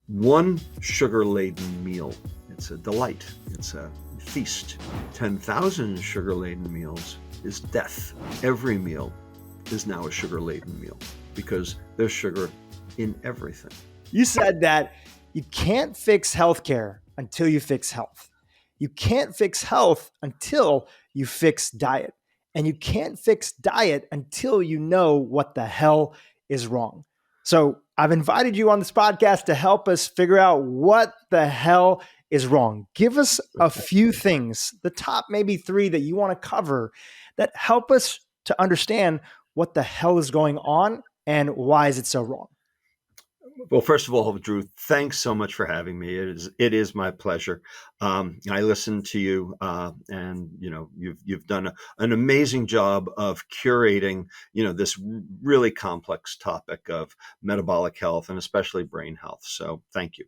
One sugar-laden meal, it's a delight, it's a feast. 10,000 sugar-laden meals is death. Every meal is now a sugar-laden meal because there's sugar in everything. You said that you can't fix healthcare until you fix health. You can't fix health until you fix diet. And you can't fix diet until you know what the hell is wrong. So I've invited you on this podcast to help us figure out what the hell is wrong. Give us a few things, the top maybe 3 that you want to cover that help us to understand what the hell is going on and why is it so wrong. Well, first of all, Dhru, thanks so much for having me. It is my pleasure. I listened to you, and you've done an amazing job of curating this really complex topic of metabolic health and especially brain health. So thank you.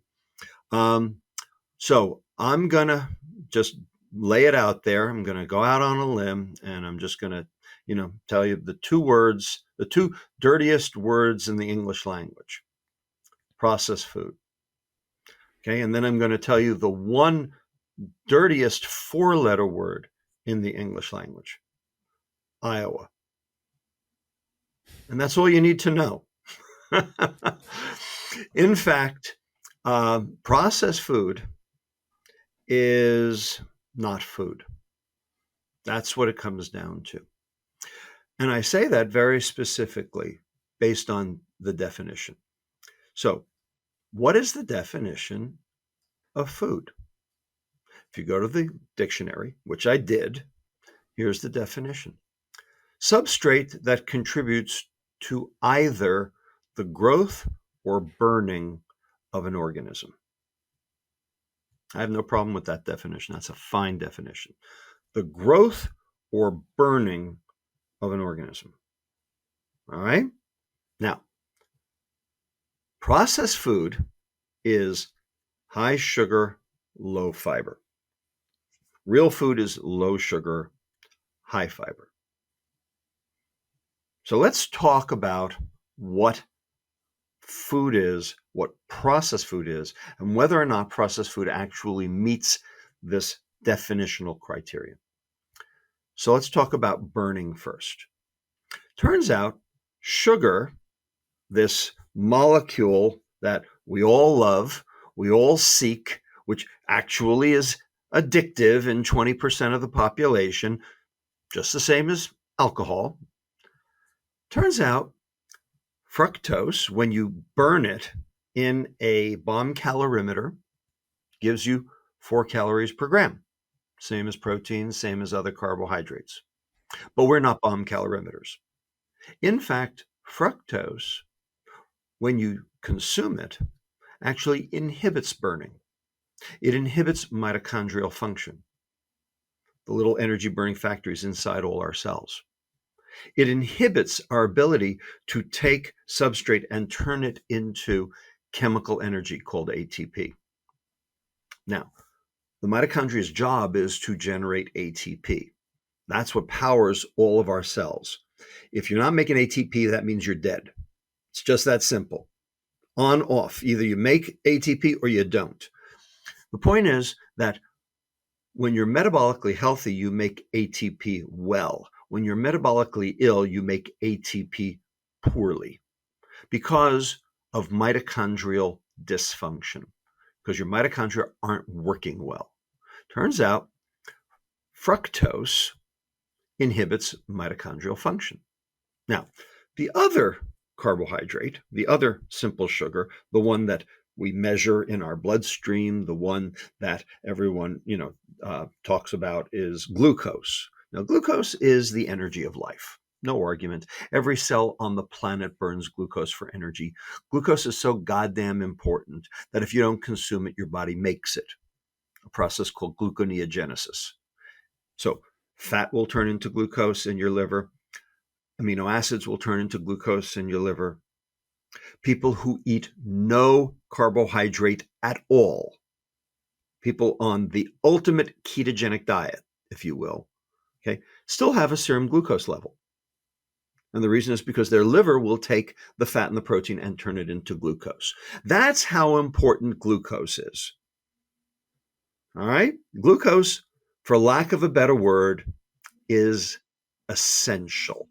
So I'm gonna just lay it out there. I'm gonna go out on a limb, and I'm just gonna tell you the 2 words, the 2 dirtiest words in the English language. Processed food. Okay, and then I'm going to tell you the 1 dirtiest 4-letter word in the English language, Iowa. And that's all you need to know. In fact, processed food is not food. That's what it comes down to. And I say that very specifically based on the definition. So, what is the definition of food? If you go to the dictionary, which I did, here's the definition. Substrate that contributes to either the growth or burning of an organism. I have no problem with that definition. That's a fine definition. The growth or burning of an organism. All right? Now, processed food is high sugar, low fiber. Real food is low sugar, high fiber. So let's talk about what food is, what processed food is, and whether or not processed food actually meets this definitional criteria. So let's talk about burning first. Turns out sugar, this molecule that we all love, we all seek, which actually is addictive in 20% of the population, just the same as alcohol. Turns out fructose, when you burn it in a bomb calorimeter, gives you 4 calories per gram, same as protein, same as other carbohydrates. But we're not bomb calorimeters. In fact, fructose, when you consume it, actually inhibits burning. It inhibits mitochondrial function, the little energy burning factories inside all our cells. It inhibits our ability to take substrate and turn it into chemical energy called ATP. Now, the mitochondria's job is to generate ATP. That's what powers all of our cells. If you're not making ATP, that means you're dead. It's just that simple. On, off. Either you make ATP or you don't. The point is that when you're metabolically healthy, you make ATP well. When you're metabolically ill, you make ATP poorly because of mitochondrial dysfunction, because your mitochondria aren't working well. Turns out fructose inhibits mitochondrial function. Now, the other carbohydrate, the other simple sugar, the one that we measure in our bloodstream, the one that everyone talks about, is glucose. Now, glucose is the energy of life. No argument. Every cell on the planet burns glucose for energy. Glucose is so goddamn important that if you don't consume it, your body makes it. A process called gluconeogenesis. So fat will turn into glucose in your liver. Amino acids will turn into glucose in your liver. People who eat no carbohydrate at all, people on the ultimate ketogenic diet, if you will, okay, still have a serum glucose level. And the reason is because their liver will take the fat and the protein and turn it into glucose. That's how important glucose is. All right? Glucose, for lack of a better word, is essential.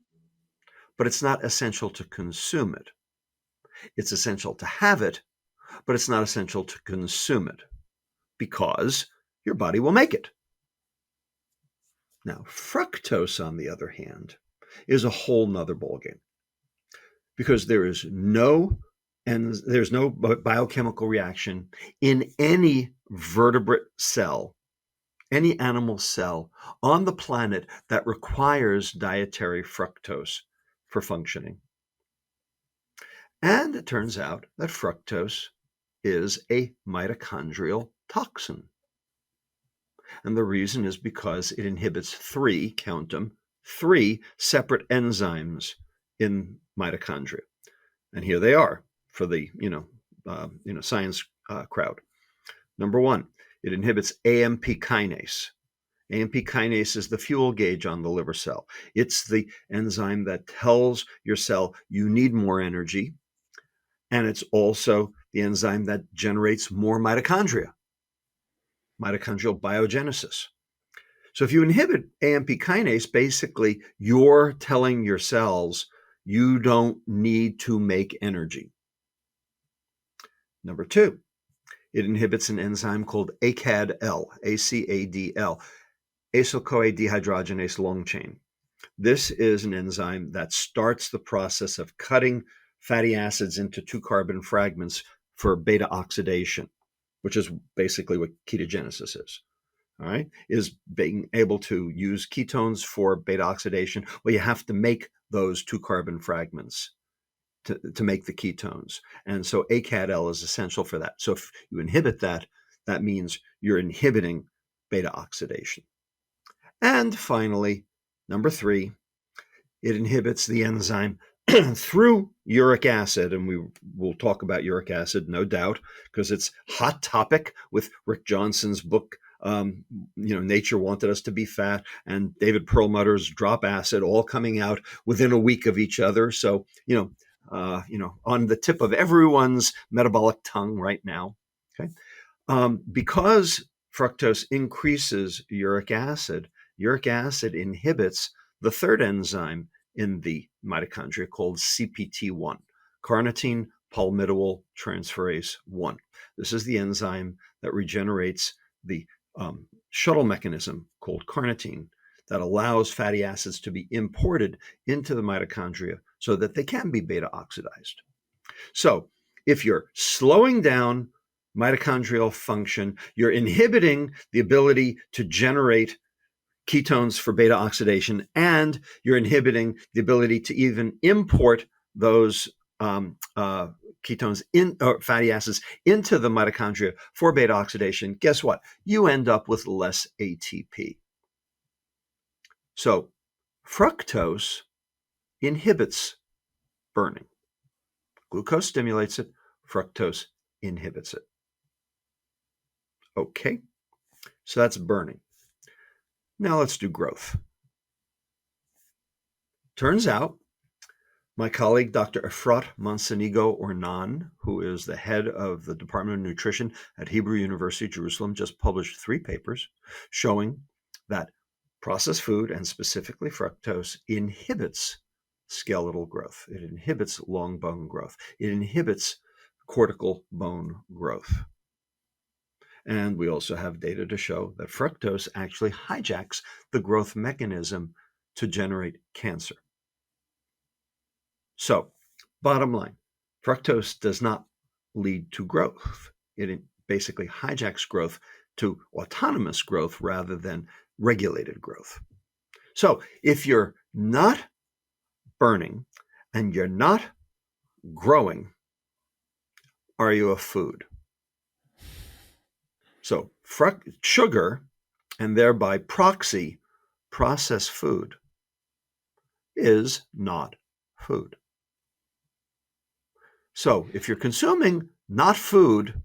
But it's not essential to consume it. It's essential to have it, but it's not essential to consume it because your body will make it. Now, fructose, on the other hand, is a whole nother ballgame because there's no biochemical reaction in any vertebrate cell, any animal cell on the planet that requires dietary fructose for functioning. And it turns out that fructose is a mitochondrial toxin. And the reason is because it inhibits three separate enzymes in mitochondria. And here they are for the science crowd. Number one, it inhibits AMP kinase. AMP kinase is the fuel gauge on the liver cell. It's the enzyme that tells your cell you need more energy. And it's also the enzyme that generates more mitochondria, mitochondrial biogenesis. So if you inhibit AMP kinase, basically you're telling your cells you don't need to make energy. Number two, it inhibits an enzyme called ACAD-L, ACAD-L, acyl-CoA dehydrogenase long chain. This is an enzyme that starts the process of cutting fatty acids into 2-carbon fragments for beta oxidation, which is basically what ketogenesis is. All right, is being able to use ketones for beta oxidation. Well, you have to make those 2-carbon fragments to make the ketones. And so ACAD-L is essential for that. So if you inhibit that, that means you're inhibiting beta oxidation. And finally, number three, it inhibits the enzyme through uric acid. And we will talk about uric acid, no doubt, because it's a hot topic with Rick Johnson's book, Nature Wanted Us to Be Fat, and David Perlmutter's Drop Acid, all coming out within a week of each other. So, on the tip of everyone's metabolic tongue right now. Okay, because fructose increases uric acid inhibits the third enzyme in the mitochondria called CPT1, carnitine palmitoyl transferase 1. This is the enzyme that regenerates the shuttle mechanism called carnitine that allows fatty acids to be imported into the mitochondria so that they can be beta oxidized. So if you're slowing down mitochondrial function, you're inhibiting the ability to generate ketones for beta oxidation, and you're inhibiting the ability to even import those ketones or fatty acids into the mitochondria for beta oxidation. Guess what? You end up with less ATP. So fructose inhibits burning. Glucose stimulates it, fructose inhibits it. Okay, so that's burning. Now let's do growth. Turns out my colleague, Dr. Efrat Monsenigo-Ornan, who is the head of the Department of Nutrition at Hebrew University, Jerusalem, just published 3 papers showing that processed food, and specifically fructose, inhibits skeletal growth. It inhibits long bone growth. It inhibits cortical bone growth. And we also have data to show that fructose actually hijacks the growth mechanism to generate cancer. So, bottom line, fructose does not lead to growth. It basically hijacks growth to autonomous growth rather than regulated growth. So, if you're not burning and you're not growing, are you a food? So, sugar, and thereby proxy, processed food, is not food. So if you're consuming not food,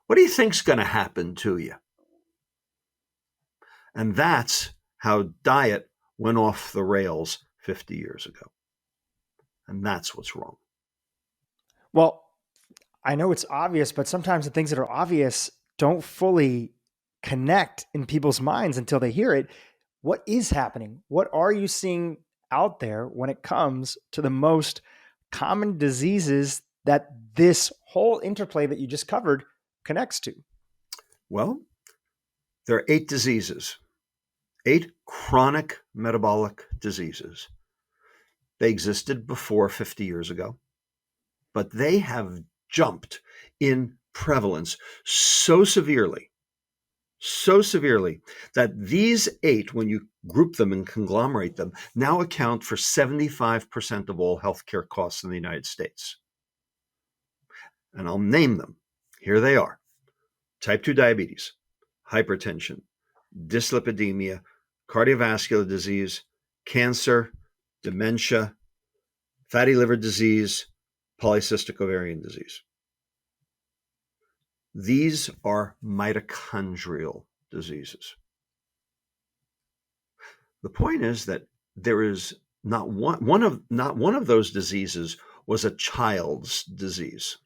what do you think's going to happen to you? And that's how diet went off the rails 50 years ago. And that's what's wrong. Well, I know it's obvious, but sometimes the things that are obvious don't fully connect in people's minds until they hear it. What is happening? What are you seeing out there when it comes to the most common diseases that this whole interplay that you just covered connects to? Well, there are 8 diseases, 8 chronic metabolic diseases. They existed before 50 years ago, but they have jumped in prevalence so severely that these 8, when you group them and conglomerate them, now account for 75% of all healthcare costs in the United States. And I'll name them. Here they are: type 2 diabetes, hypertension, dyslipidemia, cardiovascular disease, cancer, dementia, fatty liver disease, polycystic ovarian disease. These are mitochondrial diseases. The point is that there is not one of those diseases was a child's disease,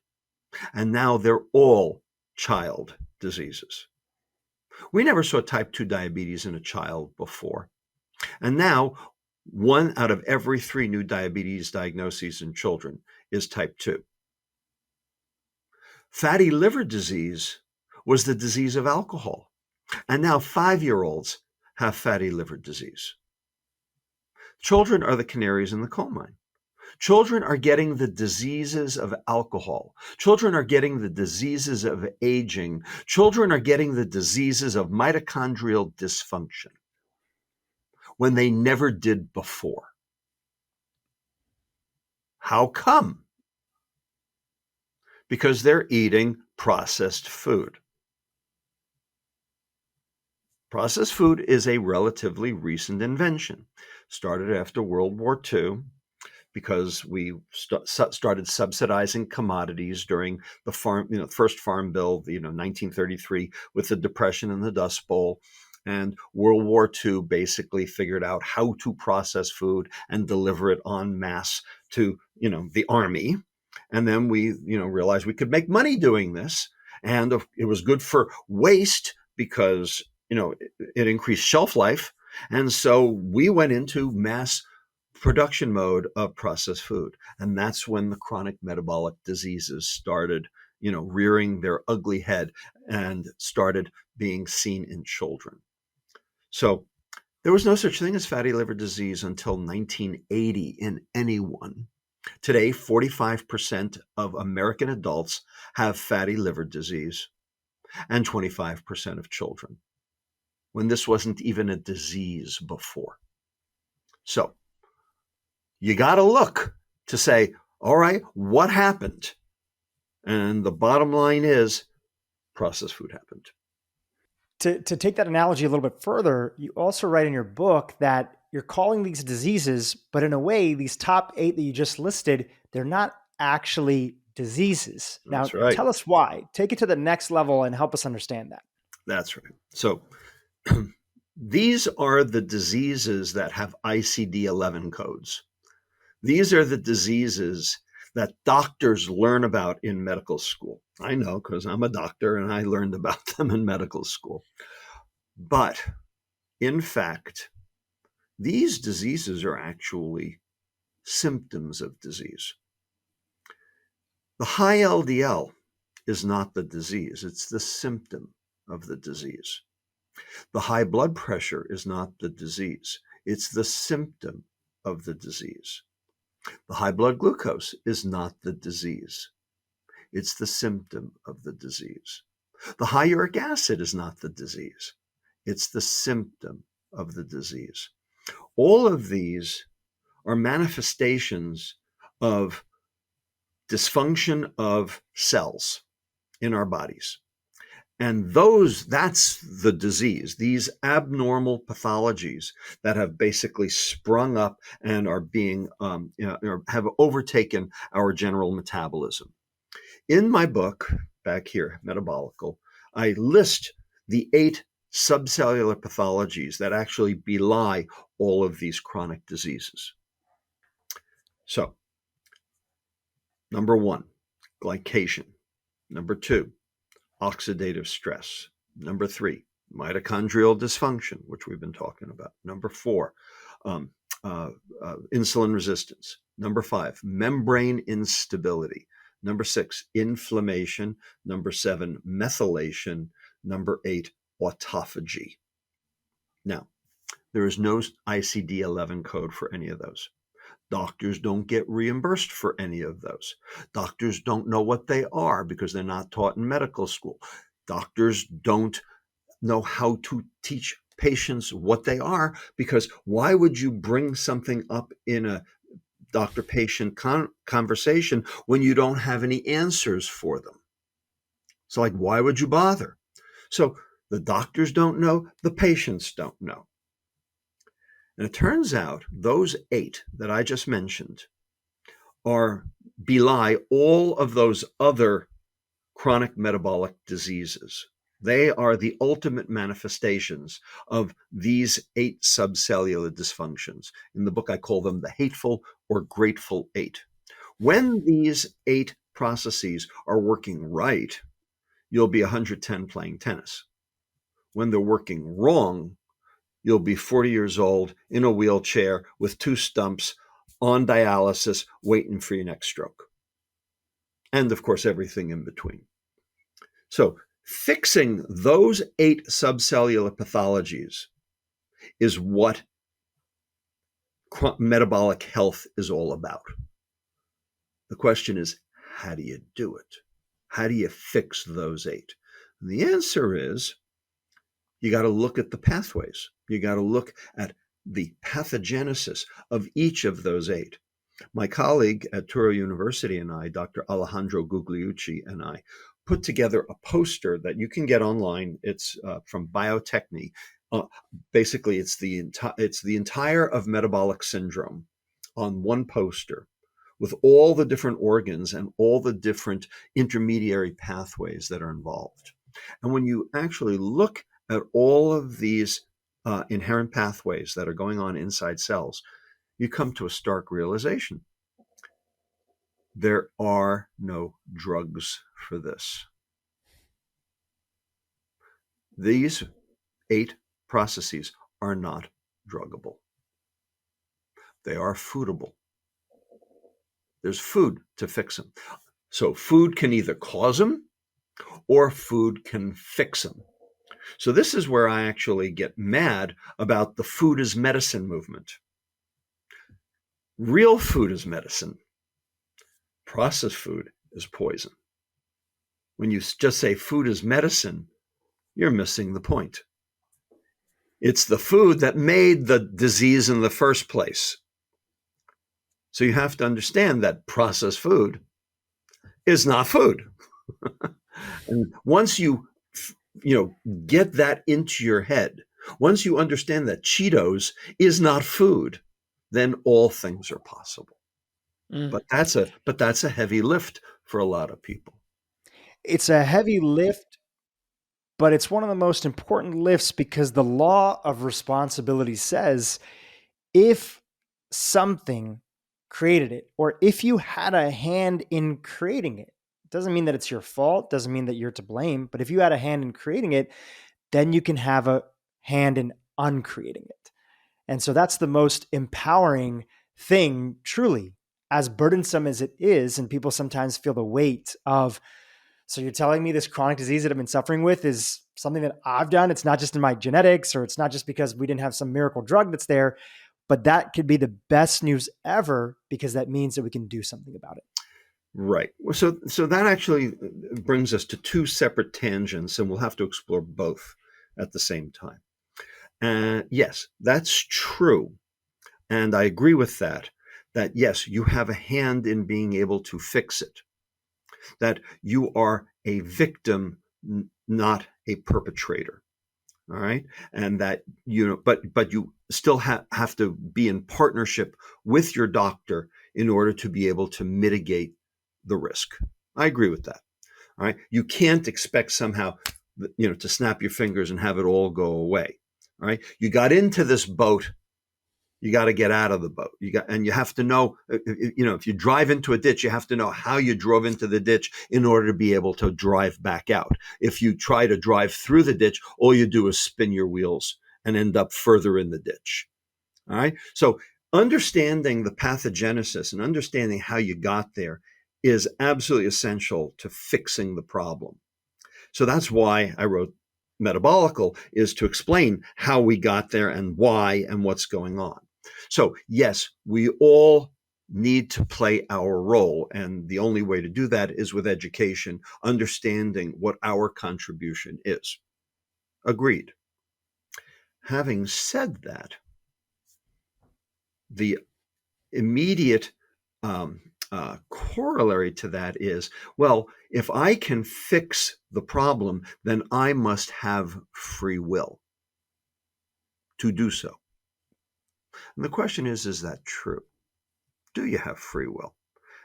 and now they're all child diseases. We never saw type 2 diabetes in a child before, and now 1 out of every 3 new diabetes diagnoses in children is type 2. Fatty liver disease was the disease of alcohol, and now 5-year-olds have fatty liver disease. Children are the canaries in the coal mine. Children are getting the diseases of alcohol. Children are getting the diseases of aging. Children are getting the diseases of mitochondrial dysfunction when they never did before. How come? Because they're eating processed food. Processed food is a relatively recent invention. Started after World War II because we started subsidizing commodities during the first Farm Bill, 1933, with the Depression and the Dust Bowl. And World War II basically figured out how to process food and deliver it en masse to, the army. And then we, realized we could make money doing this. And it was good for waste because, it increased shelf life. And so we went into mass production mode of processed food. And that's when the chronic metabolic diseases started, rearing their ugly head and started being seen in children. So there was no such thing as fatty liver disease until 1980 in anyone. Today, 45% of American adults have fatty liver disease and 25% of children, when this wasn't even a disease before. So you got to look to say, all right, what happened? And the bottom line is processed food happened. To take that analogy a little bit further, you also write in your book that you're calling these diseases, but in a way, these top 8 that you just listed, they're not actually diseases. That's Now, right. Tell us why. Take it to the next level and help us understand that. That's right. So these are the diseases that have ICD-11 codes. These are the diseases that doctors learn about in medical school. I know because I'm a doctor and I learned about them in medical school. But in fact, these diseases are actually symptoms of disease. The high LDL is not the disease, it's the symptom of the disease. The high blood pressure is not the disease, it's the symptom of the disease. The high blood glucose is not the disease. It's the symptom of the disease. The high uric acid is not the disease. It's the symptom of the disease. All of these are manifestations of dysfunction of cells in our bodies. And that's the disease, these abnormal pathologies that have basically sprung up and are being, have overtaken our general metabolism. In my book, back here, Metabolical, I list the 8 subcellular pathologies that actually belie all of these chronic diseases. So Number one, glycation. Number two, oxidative stress. Number three, mitochondrial dysfunction, which we've been talking about. Number four, um, insulin resistance. Number five, membrane instability. Number six, inflammation. Number seven, methylation. Number eight, autophagy. Now, there is no ICD-11 code for any of those. Doctors don't get reimbursed for any of those. Doctors don't know what they are because they're not taught in medical school. Doctors don't know how to teach patients what they are, because why would you bring something up in a doctor-patient conversation when you don't have any answers for them? So like, why would you bother? So the doctors don't know, the patients don't know. And it turns out those 8 that I just mentioned belie all of those other chronic metabolic diseases. They are the ultimate manifestations of these 8 subcellular dysfunctions. In the book, I call them the hateful or grateful 8. When these 8 processes are working right, you'll be 110 playing tennis. When they're working wrong, you'll be 40 years old in a wheelchair with 2 stumps on dialysis, waiting for your next stroke. And of course, everything in between. So fixing those 8 subcellular pathologies is what metabolic health is all about. The question is, how do you do it? How do you fix those 8? And the answer is, you got to look at the pathways. You got to look at the pathogenesis of each of those 8. My colleague at Touro University and I, Dr. Alejandro Gugliucci, and I put together a poster that you can get online. It's from Biotechny. Basically, it's the entire of metabolic syndrome on one poster, with all the different organs and all the different intermediary pathways that are involved. And when you actually look at all of these inherent pathways that are going on inside cells, you come to a stark realization. There are no drugs for this. These 8 processes are not druggable. They are foodable. There's food to fix them. So food can either cause them or food can fix them. So this is where I actually get mad about the food is medicine movement. Real food is medicine. Processed food is poison. When you just say food is medicine, you're missing the point. It's the food that made the disease in the first place. So you have to understand that processed food is not food. And once you get that into your head, once you understand that Cheetos is not food, then all things are possible. But that's a heavy lift for a lot of people. It's a heavy lift, but it's one of the most important lifts, because the law of responsibility says if something created it, or if you had a hand in creating it, doesn't mean that it's your fault, doesn't mean that you're to blame, but if you had a hand in creating it, then you can have a hand in uncreating it. And so that's the most empowering thing, truly, as burdensome as it is. And people sometimes feel the weight of, so you're telling me this chronic disease that I've been suffering with is something that I've done. It's not just in my genetics, or it's not just because we didn't have some miracle drug that's there, but that could be the best news ever, because that means that we can do something about it. Right. So that actually brings us to 2 separate tangents, and we'll have to explore both at the same time. Yes, that's true. And I agree with that yes, you have a hand in being able to fix it, that you are a victim, not a perpetrator. All right. And that, but you still have to be in partnership with your doctor in order to be able to mitigate the risk. I agree with that. All right. You can't expect somehow, to snap your fingers and have it all go away. All right. You got into this boat you got to get out of the boat. And you have to know, if you drive into a ditch, you have to know how you drove into the ditch in order to be able to drive back out. If you try to drive through the ditch, all you do is spin your wheels and end up further in the ditch. All right. So understanding the pathogenesis and understanding how you got there is absolutely essential to fixing the problem. So that's why I wrote Metabolical, is to explain how we got there and why and what's going on. So yes, we all need to play our role. And the only way to do that is with education, understanding what our contribution is. Agreed. Having said that, the immediate corollary to that is, well, if I can fix the problem, then I must have free will to do so. And the question is that true? Do you have free will?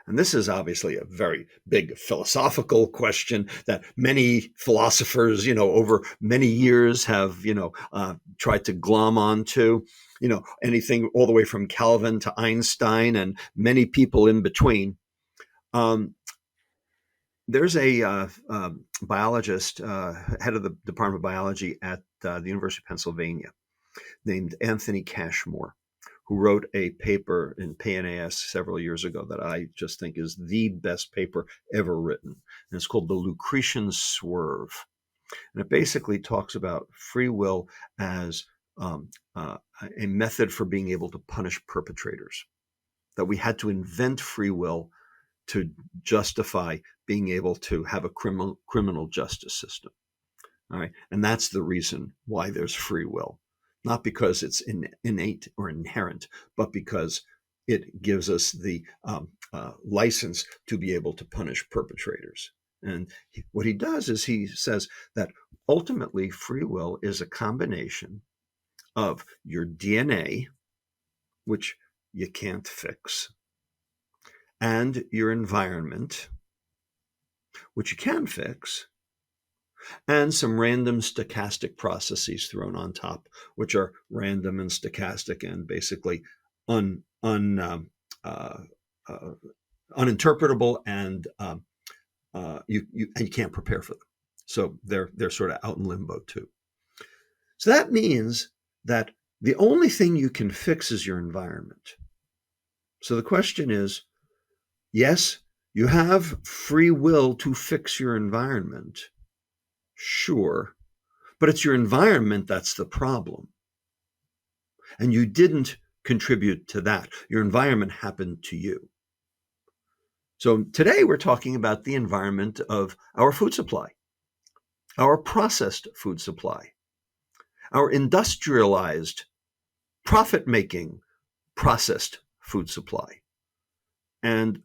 And this is obviously a very big philosophical question that many philosophers, over many years have, tried to glom onto, anything all the way from Calvin to Einstein and many people in between. There's a biologist, head of the Department of Biology at the University of Pennsylvania, named Anthony Cashmore, who wrote a paper in PNAS several years ago that I just think is the best paper ever written. And it's called The Lucretian Swerve. And it basically talks about free will as a method for being able to punish perpetrators, that we had to invent free will to justify being able to have a criminal justice system. All right. And that's the reason why there's free will. Not because it's innate or inherent, but because it gives us the license to be able to punish perpetrators. And what he does is he says that ultimately free will is a combination of your DNA, which you can't fix, and your environment, which you can fix, and some random stochastic processes thrown on top, which are random and stochastic and basically uninterpretable, and you can't prepare for them. So they're sort of out in limbo too. So that means that the only thing you can fix is your environment. So the question is, yes, you have free will to fix your environment. Sure, but it's your environment that's the problem. And you didn't contribute to that. Your environment happened to you. So today we're talking about the environment of our food supply, our processed food supply, our industrialized, profit-making processed food supply. And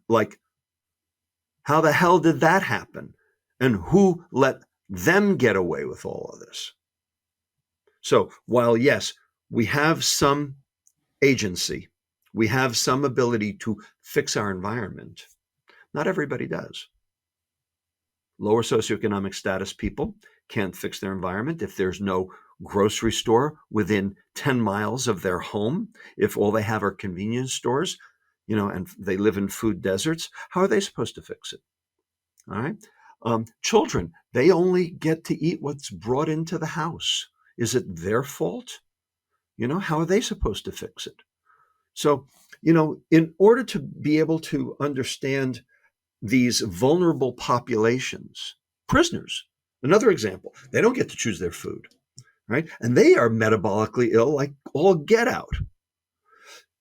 how the hell did that happen? And who let them get away with all of this? So while, yes, we have some agency, we have some ability to fix our environment, not everybody does. Lower socioeconomic status people can't fix their environment if there's no grocery store within 10 miles of their home, if all they have are convenience stores, and they live in food deserts. How are they supposed to fix it? All right. Children, they only get to eat what's brought into the house. Is it their fault? How are they supposed to fix it? So, in order to be able to understand these vulnerable populations, prisoners, another example, they don't get to choose their food, right? And they are metabolically ill like all get out.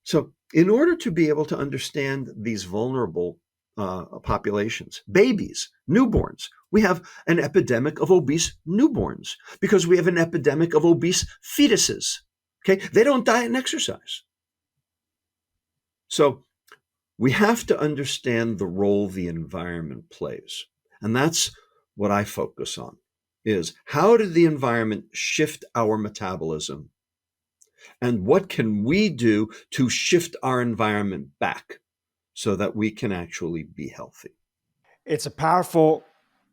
So in order to be able to understand these vulnerable populations, babies, newborns, we have an epidemic of obese newborns because we have an epidemic of obese fetuses. Okay, they don't diet and exercise. So we have to understand the role the environment plays. And that's what I focus on, is how did the environment shift our metabolism? And what can we do to shift our environment back so that we can actually be healthy? It's a powerful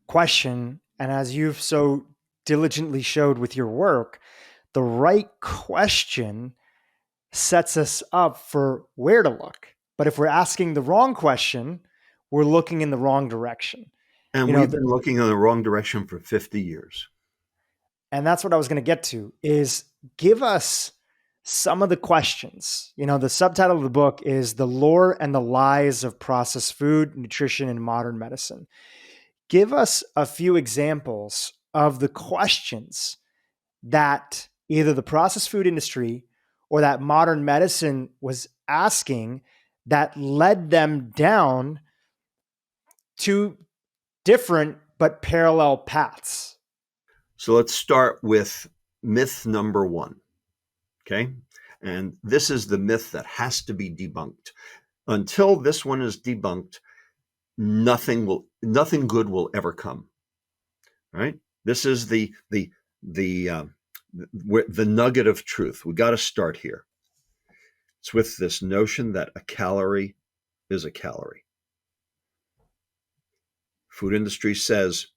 question. And as you've so diligently showed with your work, the right question sets us up for where to look. But if we're asking the wrong question, we're looking in the wrong direction. And we've been looking in the wrong direction for 50 years. And that's what I was going to get to, is give us some of the questions. The subtitle of the book is The Lore and the Lies of Processed Food, Nutrition, and Modern Medicine. Give us a few examples of the questions that either the processed food industry or that modern medicine was asking that led them down to different but parallel paths. So let's start with myth number 1. Okay. And this is the myth that has to be debunked. Until this one is debunked, nothing good will ever come. Right? This is the nugget of truth. We got to start here. It's with this notion that a calorie is a calorie. Food industry says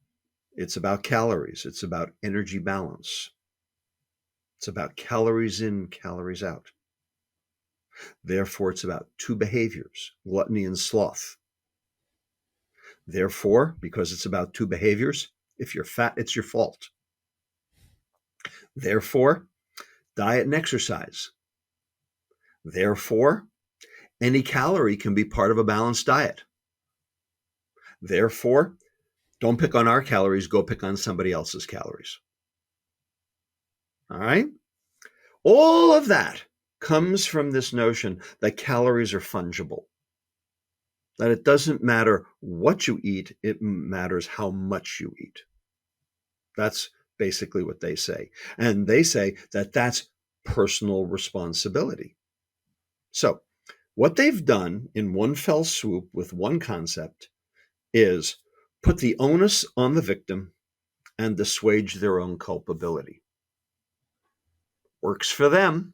it's about calories. It's about energy balance. It's about calories in, calories out. Therefore, it's about 2 behaviors, gluttony and sloth. Therefore, because it's about 2 behaviors, if you're fat, it's your fault. Therefore, diet and exercise. Therefore, any calorie can be part of a balanced diet. Therefore, don't pick on our calories, go pick on somebody else's calories. All right? All of that comes from this notion that calories are fungible. That it doesn't matter what you eat, it matters how much you eat. That's basically what they say. And they say that that's personal responsibility. So what they've done in one fell swoop with one concept is put the onus on the victim and assuage their own culpability. Works for them.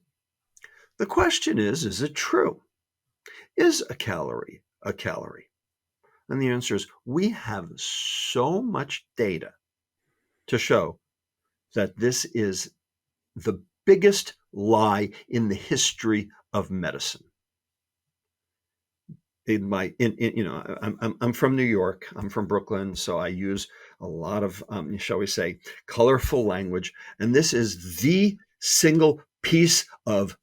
The question is it true? Is a calorie a calorie? And the answer is we have so much data to show that this is the biggest lie in the history of medicine. I'm from New York. I'm from Brooklyn, so I use a lot of, shall we say, colorful language. And this is the single piece of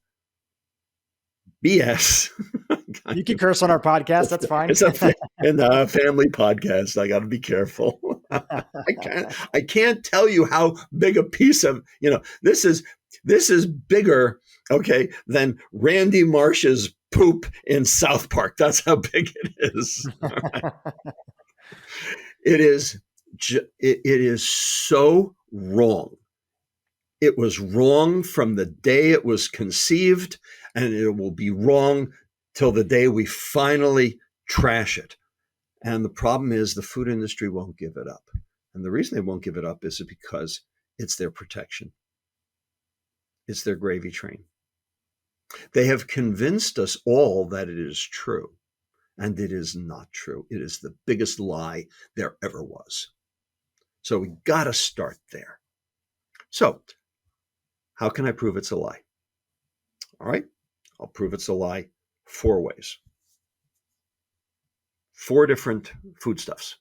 BS. You can curse on our podcast. That's fine. It's a family podcast. I got to be careful. I can't tell you how big a piece of, this is bigger, okay, than Randy Marsh's poop in South Park. That's how big it is. Right. It is so wrong. It was wrong from the day it was conceived, and it will be wrong till the day we finally trash it. And the problem is the food industry won't give it up. And the reason they won't give it up is because it's their protection. It's their gravy train. They have convinced us all that it is true, and it is not true. It is the biggest lie there ever was. So we got to start there. So how can I prove it's a lie? All right, I'll prove it's a lie 4 ways. 4 different foodstuffs.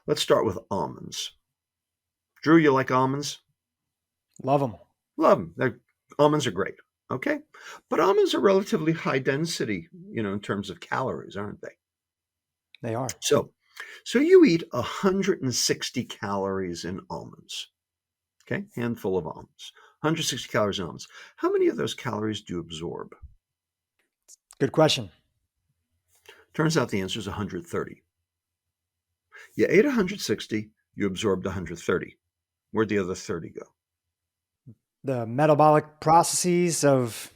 Let's start with almonds. Dhru, you like almonds? Love them. Love them. Almonds are great. Okay. But almonds are relatively high density, in terms of calories, aren't they? They are. So you eat 160 calories in almonds. Okay. Handful of almonds. 160 calories in almonds. How many of those calories do you absorb? Good question. Turns out the answer is 130. You ate 160, you absorbed 130. Where'd the other 30 go? The metabolic processes of...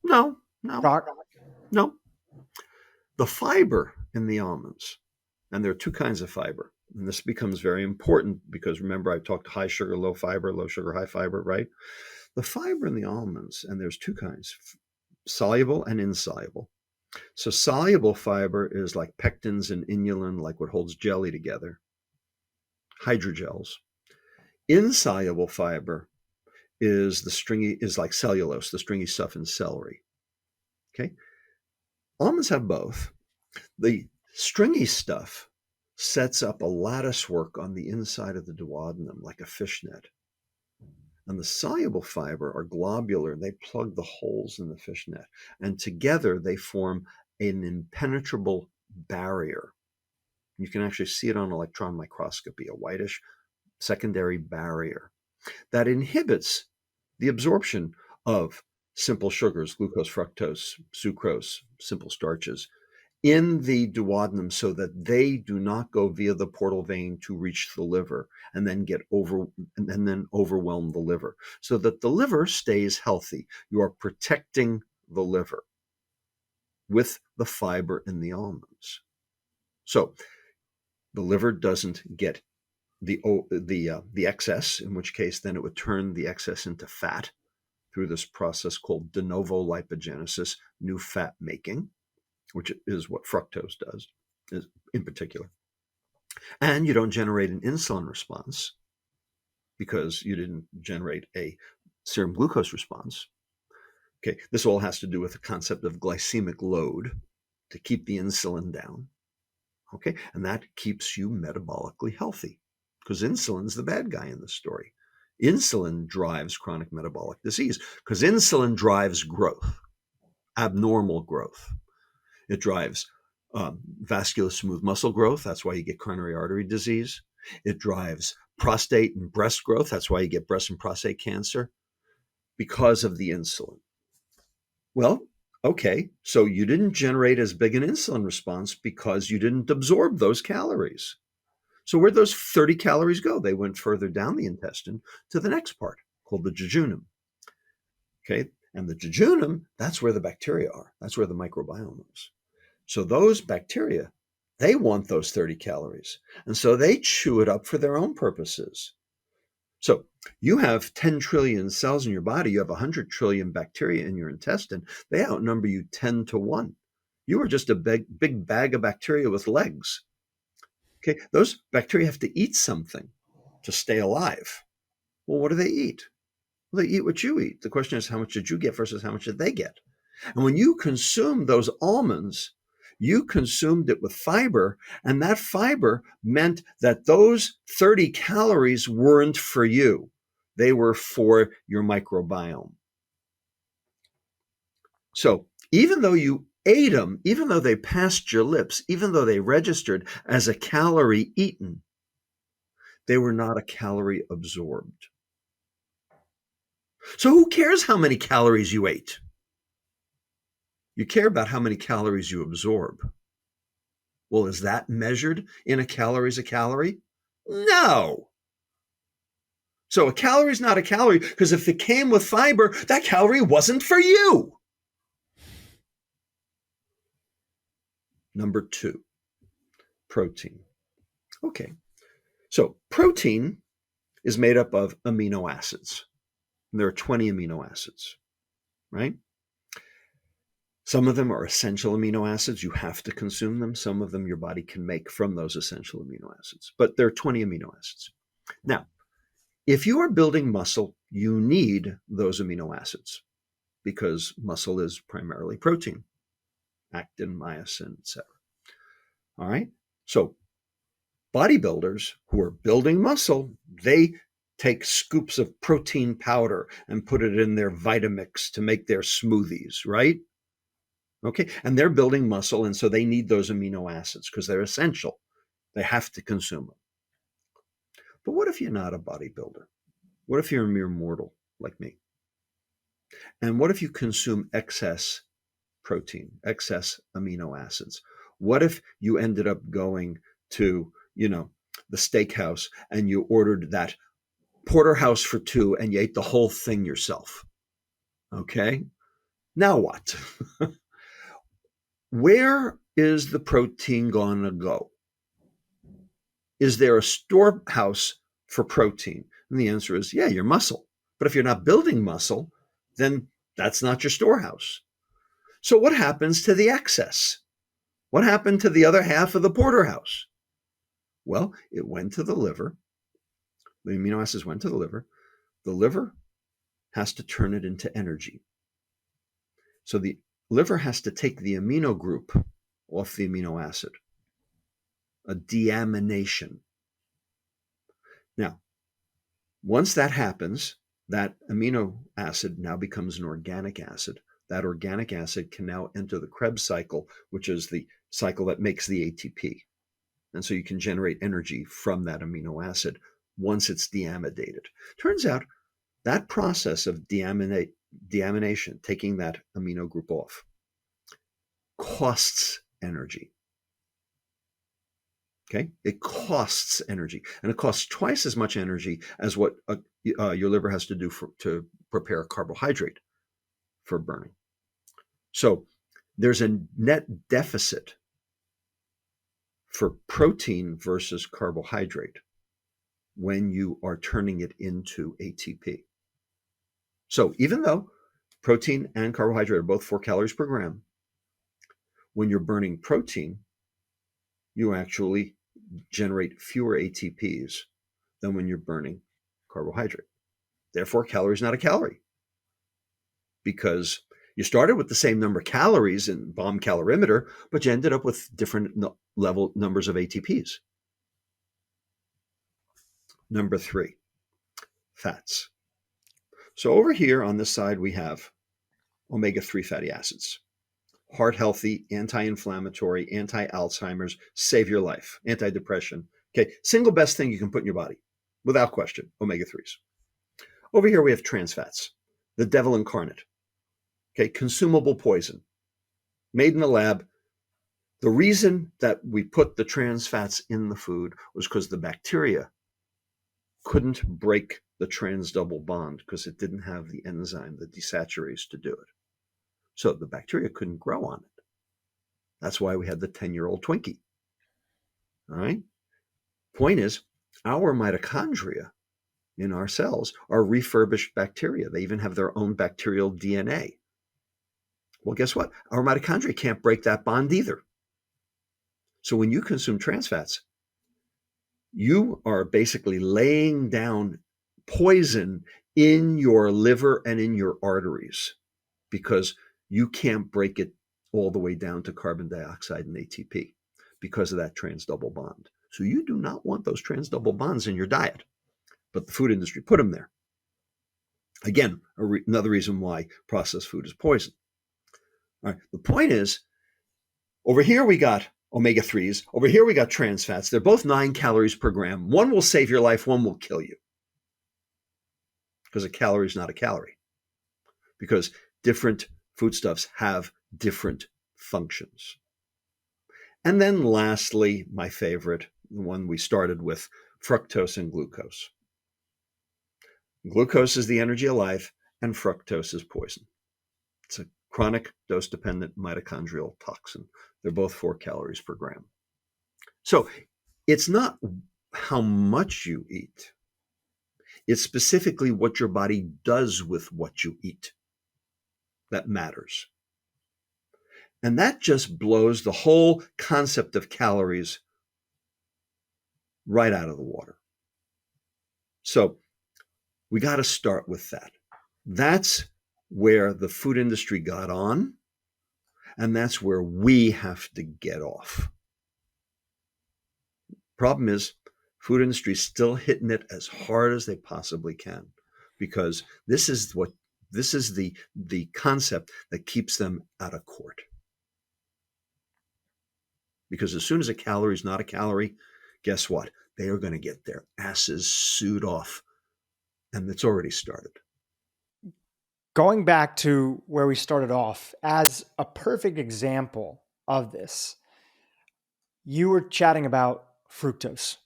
No. The fiber in the almonds, and there are 2 kinds of fiber, and this becomes very important because remember I talked high sugar, low fiber, low sugar, high fiber, right? The fiber in the almonds, and there's 2 kinds, soluble and insoluble. So soluble fiber is like pectins and inulin, like what holds jelly together, hydrogels. Insoluble fiber is like cellulose, the stringy stuff in celery. Okay. Almonds have both. The stringy stuff sets up a lattice work on the inside of the duodenum like a fishnet. And the soluble fiber are globular. They plug the holes in the fishnet. And together they form an impenetrable barrier. You can actually see it on electron microscopy, a whitish secondary barrier that inhibits the absorption of simple sugars, glucose, fructose, sucrose, simple starches, in the duodenum so that they do not go via the portal vein to reach the liver and then overwhelm the liver, so that the liver stays healthy. You are protecting the liver with the fiber in the almonds. So the liver doesn't get the excess, in which case then it would turn the excess into fat through this process called de novo lipogenesis, new fat making, which is what fructose does in particular. And you don't generate an insulin response because you didn't generate a serum glucose response. Okay, this all has to do with the concept of glycemic load to keep the insulin down. Okay, and that keeps you metabolically healthy because insulin's the bad guy in this story. Insulin drives chronic metabolic disease because insulin drives growth, abnormal growth. It drives vascular smooth muscle growth. That's why you get coronary artery disease. It drives prostate and breast growth. That's why you get breast and prostate cancer because of the insulin. Well, okay, so you didn't generate as big an insulin response because you didn't absorb those calories. So where'd those 30 calories go? They went further down the intestine to the next part called the jejunum. Okay, and the jejunum, that's where the bacteria are. That's where the microbiome is. So those bacteria, they want those 30 calories. And so they chew it up for their own purposes. So you have 10 trillion cells in your body. You have 100 trillion bacteria in your intestine. They outnumber you 10 to 1. You are just a big bag of bacteria with legs. Okay, those bacteria have to eat something to stay alive. Well, what do they eat? Well, they eat what you eat. The question is, how much did you get versus how much did they get? And when you consume those almonds, you consumed it with fiber, and that fiber meant that those 30 calories weren't for you. They were for your microbiome. So even though you ate them, even though they passed your lips, even though they registered as a calorie eaten, they were not a calorie absorbed. So who cares how many calories you ate? You care about how many calories you absorb. Well, is that measured in a calorie? No. So a calorie is not a calorie because if it came with fiber, that calorie wasn't for you. Number 2, protein. Okay. So protein is made up of amino acids. And there are 20 amino acids, right? Some of them are essential amino acids. You have to consume them. Some of them your body can make from those essential amino acids. But there are 20 amino acids. Now, if you are building muscle, you need those amino acids because muscle is primarily protein, actin, myosin, etc. All right? So bodybuilders who are building muscle, they take scoops of protein powder and put it in their Vitamix to make their smoothies, right? Okay, and they're building muscle, and so they need those amino acids because they're essential. They have to consume them. But what if you're not a bodybuilder? What if you're a mere mortal like me? And what if you consume excess protein, excess amino acids? What if you ended up going to, the steakhouse and you ordered that porterhouse for 2 and you ate the whole thing yourself? Okay, now what? Where is the protein going to go? Is there a storehouse for protein? And the answer is, yeah, your muscle. But if you're not building muscle, then that's not your storehouse. So what happens to the excess? What happened to the other half of the porterhouse? Well, it went to the liver. The amino acids went to the liver. The liver has to turn it into energy. So the liver has to take the amino group off the amino acid, a deamination. Now, once that happens, that amino acid now becomes an organic acid. That organic acid can now enter the Krebs cycle, which is the cycle that makes the ATP. And so you can generate energy from that amino acid once it's deamidated. Turns out that process of deamination, taking that amino group off, costs energy. Okay, it costs energy, and it costs twice as much energy as what your liver has to do to prepare a carbohydrate for burning. So there's a net deficit for protein versus carbohydrate when you are turning it into ATP. So even though protein and carbohydrate are both 4 calories per gram, when you're burning protein, you actually generate fewer ATPs than when you're burning carbohydrate. Therefore, calorie is not a calorie, because you started with the same number of calories in bomb calorimeter, but you ended up with different level numbers of ATPs. Number 3, fats. So over here on this side, we have omega-3 fatty acids. Heart healthy, anti-inflammatory, anti-Alzheimer's, save your life, anti-depression. Okay, single best thing you can put in your body, without question, omega-3s. Over here we have trans fats, the devil incarnate. Okay, consumable poison, made in the lab. The reason that we put the trans fats in the food was because the bacteria couldn't break the trans double bond because it didn't have the enzyme, the desaturase, to do it. So the bacteria couldn't grow on it. That's why we had the 10-year-old Twinkie. All right? Point is, our mitochondria in our cells are refurbished bacteria. They even have their own bacterial DNA. Well, guess what? Our mitochondria can't break that bond either. So when you consume trans fats, you are basically laying down poison in your liver and in your arteries, because you can't break it all the way down to carbon dioxide and ATP because of that trans double bond. So you do not want those trans double bonds in your diet, but the food industry put them there. Again, another reason why processed food is poison. All right, the point is, over here we got omega-3s, over here we got trans fats. They're both 9 calories per gram. One will save your life, one will kill you, because a calorie is not a calorie, because different foodstuffs have different functions. And then lastly, my favorite, the one we started with, fructose and glucose. Glucose is the energy of life, and fructose is poison. It's a chronic dose-dependent mitochondrial toxin. They're both 4 calories per gram. So it's not how much you eat. It's specifically what your body does with what you eat that matters. And that just blows the whole concept of calories right out of the water. So we got to start with that. That's where the food industry got on, and that's where we have to get off. Problem is, food industry is still hitting it as hard as they possibly can, because this is the concept that keeps them out of court. Because as soon as a calorie is not a calorie, guess what? They are going to get their asses sued off. And it's already started. Going back to where we started off, as a perfect example of this, you were chatting about fructose.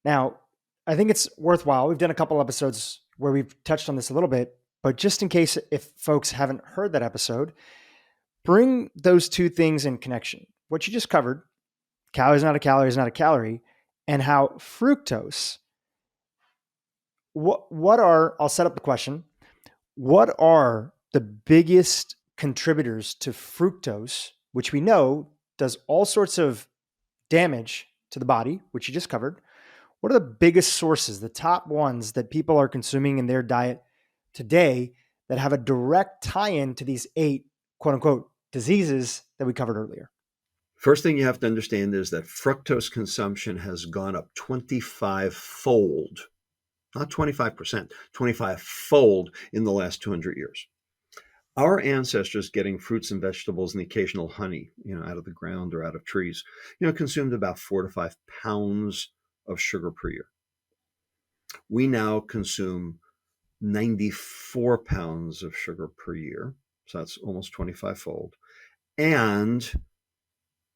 Now, I think it's worthwhile. We've done a couple episodes where we've touched on this a little bit, but just in case if folks haven't heard that episode, bring those two things in connection. What you just covered, calorie is not a calorie is not a calorie, and how fructose, I'll set up the question. What are the biggest contributors to fructose, which we know does all sorts of damage to the body, which you just covered? What are the biggest sources, the top ones that people are consuming in their diet today that have a direct tie-in to these 8 quote unquote diseases that we covered earlier? First thing you have to understand is that fructose consumption has gone up 25-fold, not 25%, 25-fold in the last 200 years. Our ancestors getting fruits and vegetables and the occasional honey, out of the ground or out of trees, consumed about 4 to 5 pounds of sugar per year. We now consume 94 pounds of sugar per year. So that's almost 25-fold. And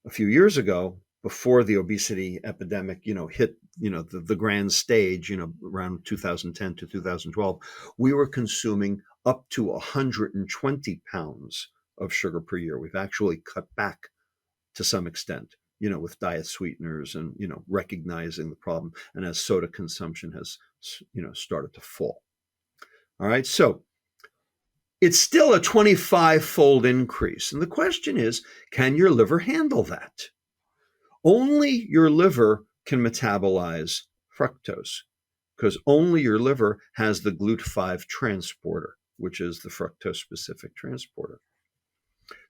a few years ago, before the obesity epidemic, hit, the grand stage, around 2010 to 2012, we were consuming up to 120 pounds of sugar per year. We've actually cut back to some extent, with diet sweeteners and, recognizing the problem. And as soda consumption has, started to fall. All right. So it's still a 25-fold increase. And the question is, can your liver handle that? Only your liver can metabolize fructose, because only your liver has the GLUT5 transporter, which is the fructose-specific transporter.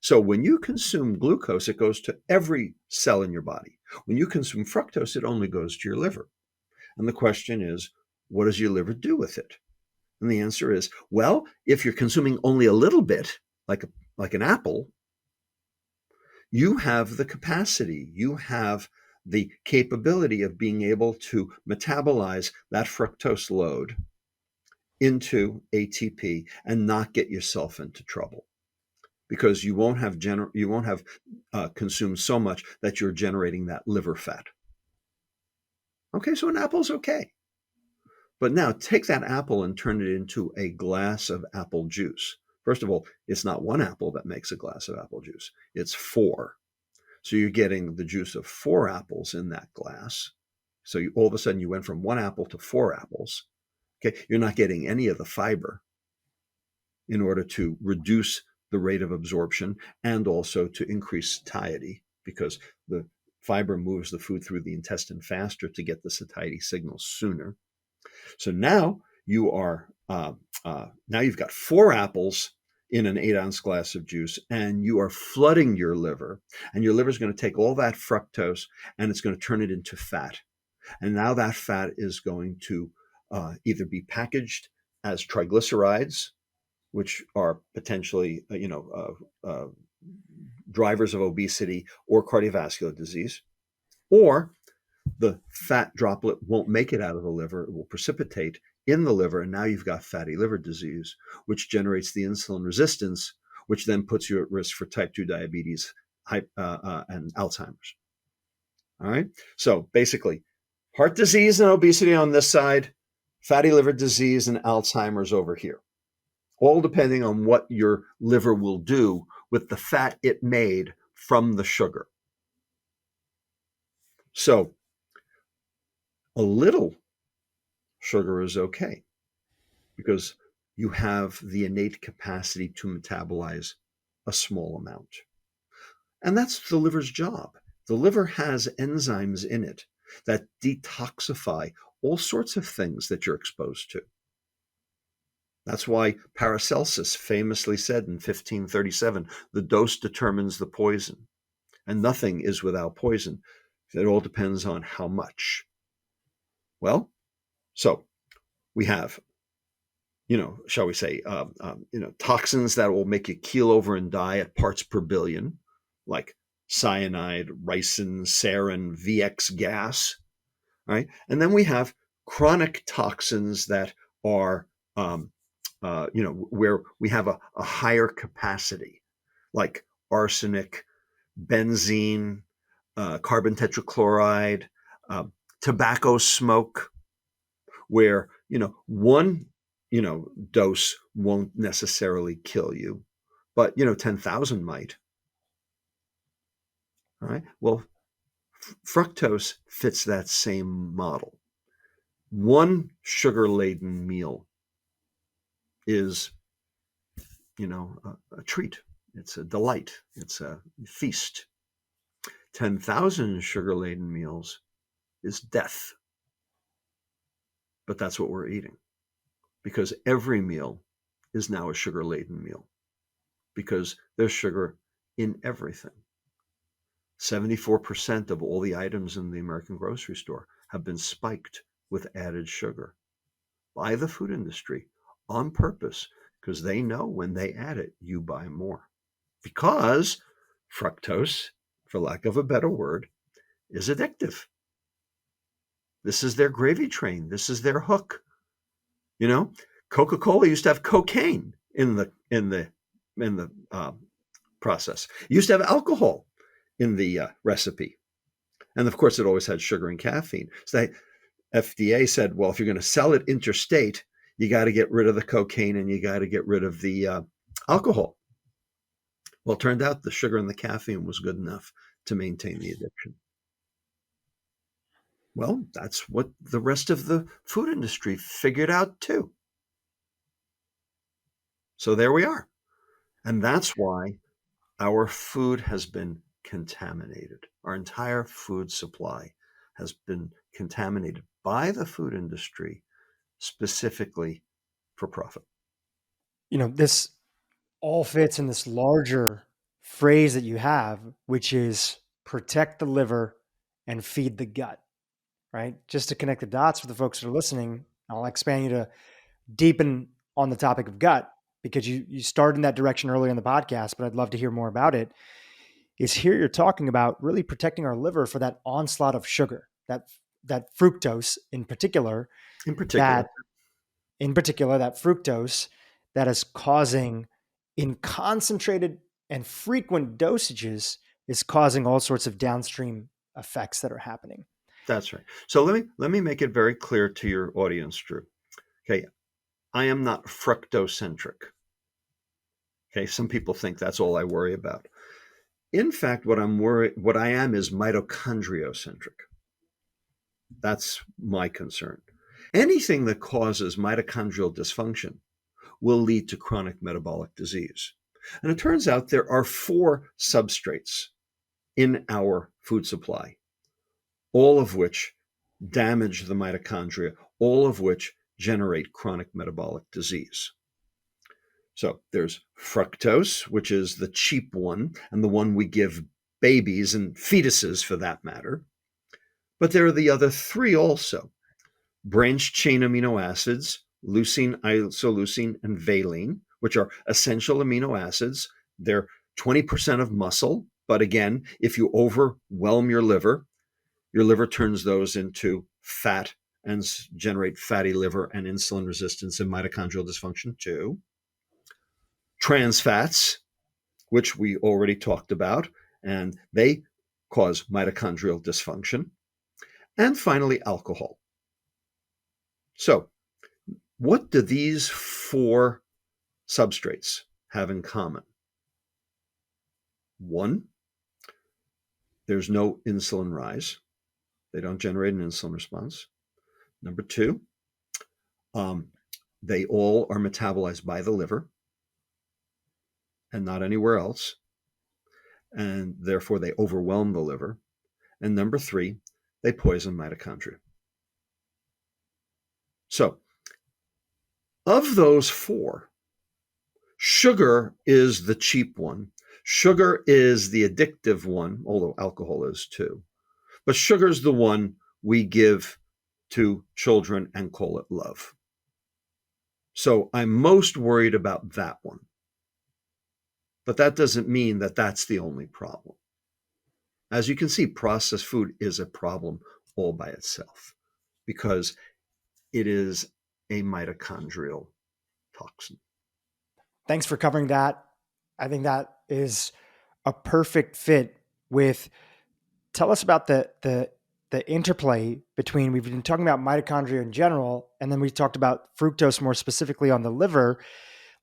So when you consume glucose, it goes to every cell in your body. When you consume fructose, it only goes to your liver. And the question is, what does your liver do with it? And the answer is, well, if you're consuming only a little bit, like an apple, you have the capacity, you have the capability of being able to metabolize that fructose load into ATP and not get yourself into trouble, because you won't have consumed so much that you're generating that liver fat. Okay, so an apple's okay. But now take that apple and turn it into a glass of apple juice. First of all, it's not one apple that makes a glass of apple juice. It's 4. So you're getting the juice of 4 apples in that glass. So all of a sudden you went from 1 apple to 4 apples. Okay, you're not getting any of the fiber in order to reduce the rate of absorption and also to increase satiety, because the fiber moves the food through the intestine faster to get the satiety signals sooner. So now you are now you've got 4 apples in an 8-ounce glass of juice, and you are flooding your liver, and your liver is going to take all that fructose and it's going to turn it into fat. And now that fat is going to either be packaged as triglycerides, which are potentially drivers of obesity or cardiovascular disease, or the fat droplet won't make it out of the liver. It will precipitate in the liver, and now you've got fatty liver disease, which generates the insulin resistance, which then puts you at risk for type 2 diabetes and Alzheimer's. All right. So basically, heart disease and obesity on this side, fatty liver disease and Alzheimer's over here, all depending on what your liver will do with the fat it made from the sugar. So a little sugar is okay, because you have the innate capacity to metabolize a small amount. And that's the liver's job. The liver has enzymes in it that detoxify all sorts of things that you're exposed to. That's why Paracelsus famously said in 1537, the dose determines the poison, and nothing is without poison. It all depends on how much. Well, so we have, shall we say, toxins that will make you keel over and die at parts per billion, like cyanide, ricin, sarin, VX gas, right? And then we have chronic toxins that are, where we have a higher capacity, like arsenic, benzene, carbon tetrachloride, tobacco smoke, where, one, dose won't necessarily kill you, but, 10,000 might. All right. Well, fructose fits that same model. One sugar-laden meal is, a treat. It's a delight. It's a feast. 10,000 sugar-laden meals is death. But that's what we're eating, because every meal is now a sugar-laden meal because there's sugar in everything. 74% of all the items in the American grocery store have been spiked with added sugar by the food industry on purpose, because they know when they add it, you buy more. Because fructose, for lack of a better word, is addictive. This is their gravy train. This is their hook. You know, Coca-Cola used to have cocaine in the process. It used to have alcohol in the recipe, and of course, it always had sugar and caffeine. So the FDA said, well, if you're going to sell it interstate, you got to get rid of the cocaine and you got to get rid of the alcohol. Well, it turned out the sugar and the caffeine was good enough to maintain the addiction. Well, that's what the rest of the food industry figured out too. So there we are. And that's why our food has been contaminated. Our entire food supply has been contaminated by the food industry specifically for profit. This all fits in this larger phrase that you have, which is protect the liver and feed the gut, right? Just to connect the dots for the folks that are listening, I'll expand you to deepen on the topic of gut, because you started in that direction earlier in the podcast, but I'd love to hear more about it. Is here you're talking about really protecting our liver for that onslaught of sugar, that fructose in particular, that fructose that is causing, in concentrated and frequent dosages, is causing all sorts of downstream effects that are happening. That's right. So let me make it very clear to your audience, Dhru. Okay, I am not fructocentric. Okay, some people think that's all I worry about. In fact, what I am is mitochondriocentric. That's my concern. Anything that causes mitochondrial dysfunction will lead to chronic metabolic disease. And it turns out there are 4 substrates in our food supply, all of which damage the mitochondria, all of which generate chronic metabolic disease. So there's fructose, which is the cheap one, and the one we give babies and fetuses for that matter. But there are the other 3 also. Branched chain amino acids, leucine, isoleucine, and valine, which are essential amino acids. They're 20% of muscle. But again, if you overwhelm your liver turns those into fat and generate fatty liver and insulin resistance and mitochondrial dysfunction too. Trans fats, which we already talked about, and they cause mitochondrial dysfunction. And finally, alcohol. So, what do these 4 substrates have in common? 1, there's no insulin rise. They don't generate an insulin response. Number 2, they all are metabolized by the liver and not anywhere else. And therefore, they overwhelm the liver. And number 3, they poison mitochondria. So, of those 4, sugar is the cheap one. Sugar is the addictive one, although alcohol is too. But sugar is the one we give to children and call it love. So I'm most worried about that one. But that doesn't mean that that's the only problem. As you can see, processed food is a problem all by itself because it is a mitochondrial toxin. Thanks for covering that. I think that is a perfect fit with, tell us about the interplay between, we've been talking about mitochondria in general, and then we talked about fructose more specifically on the liver.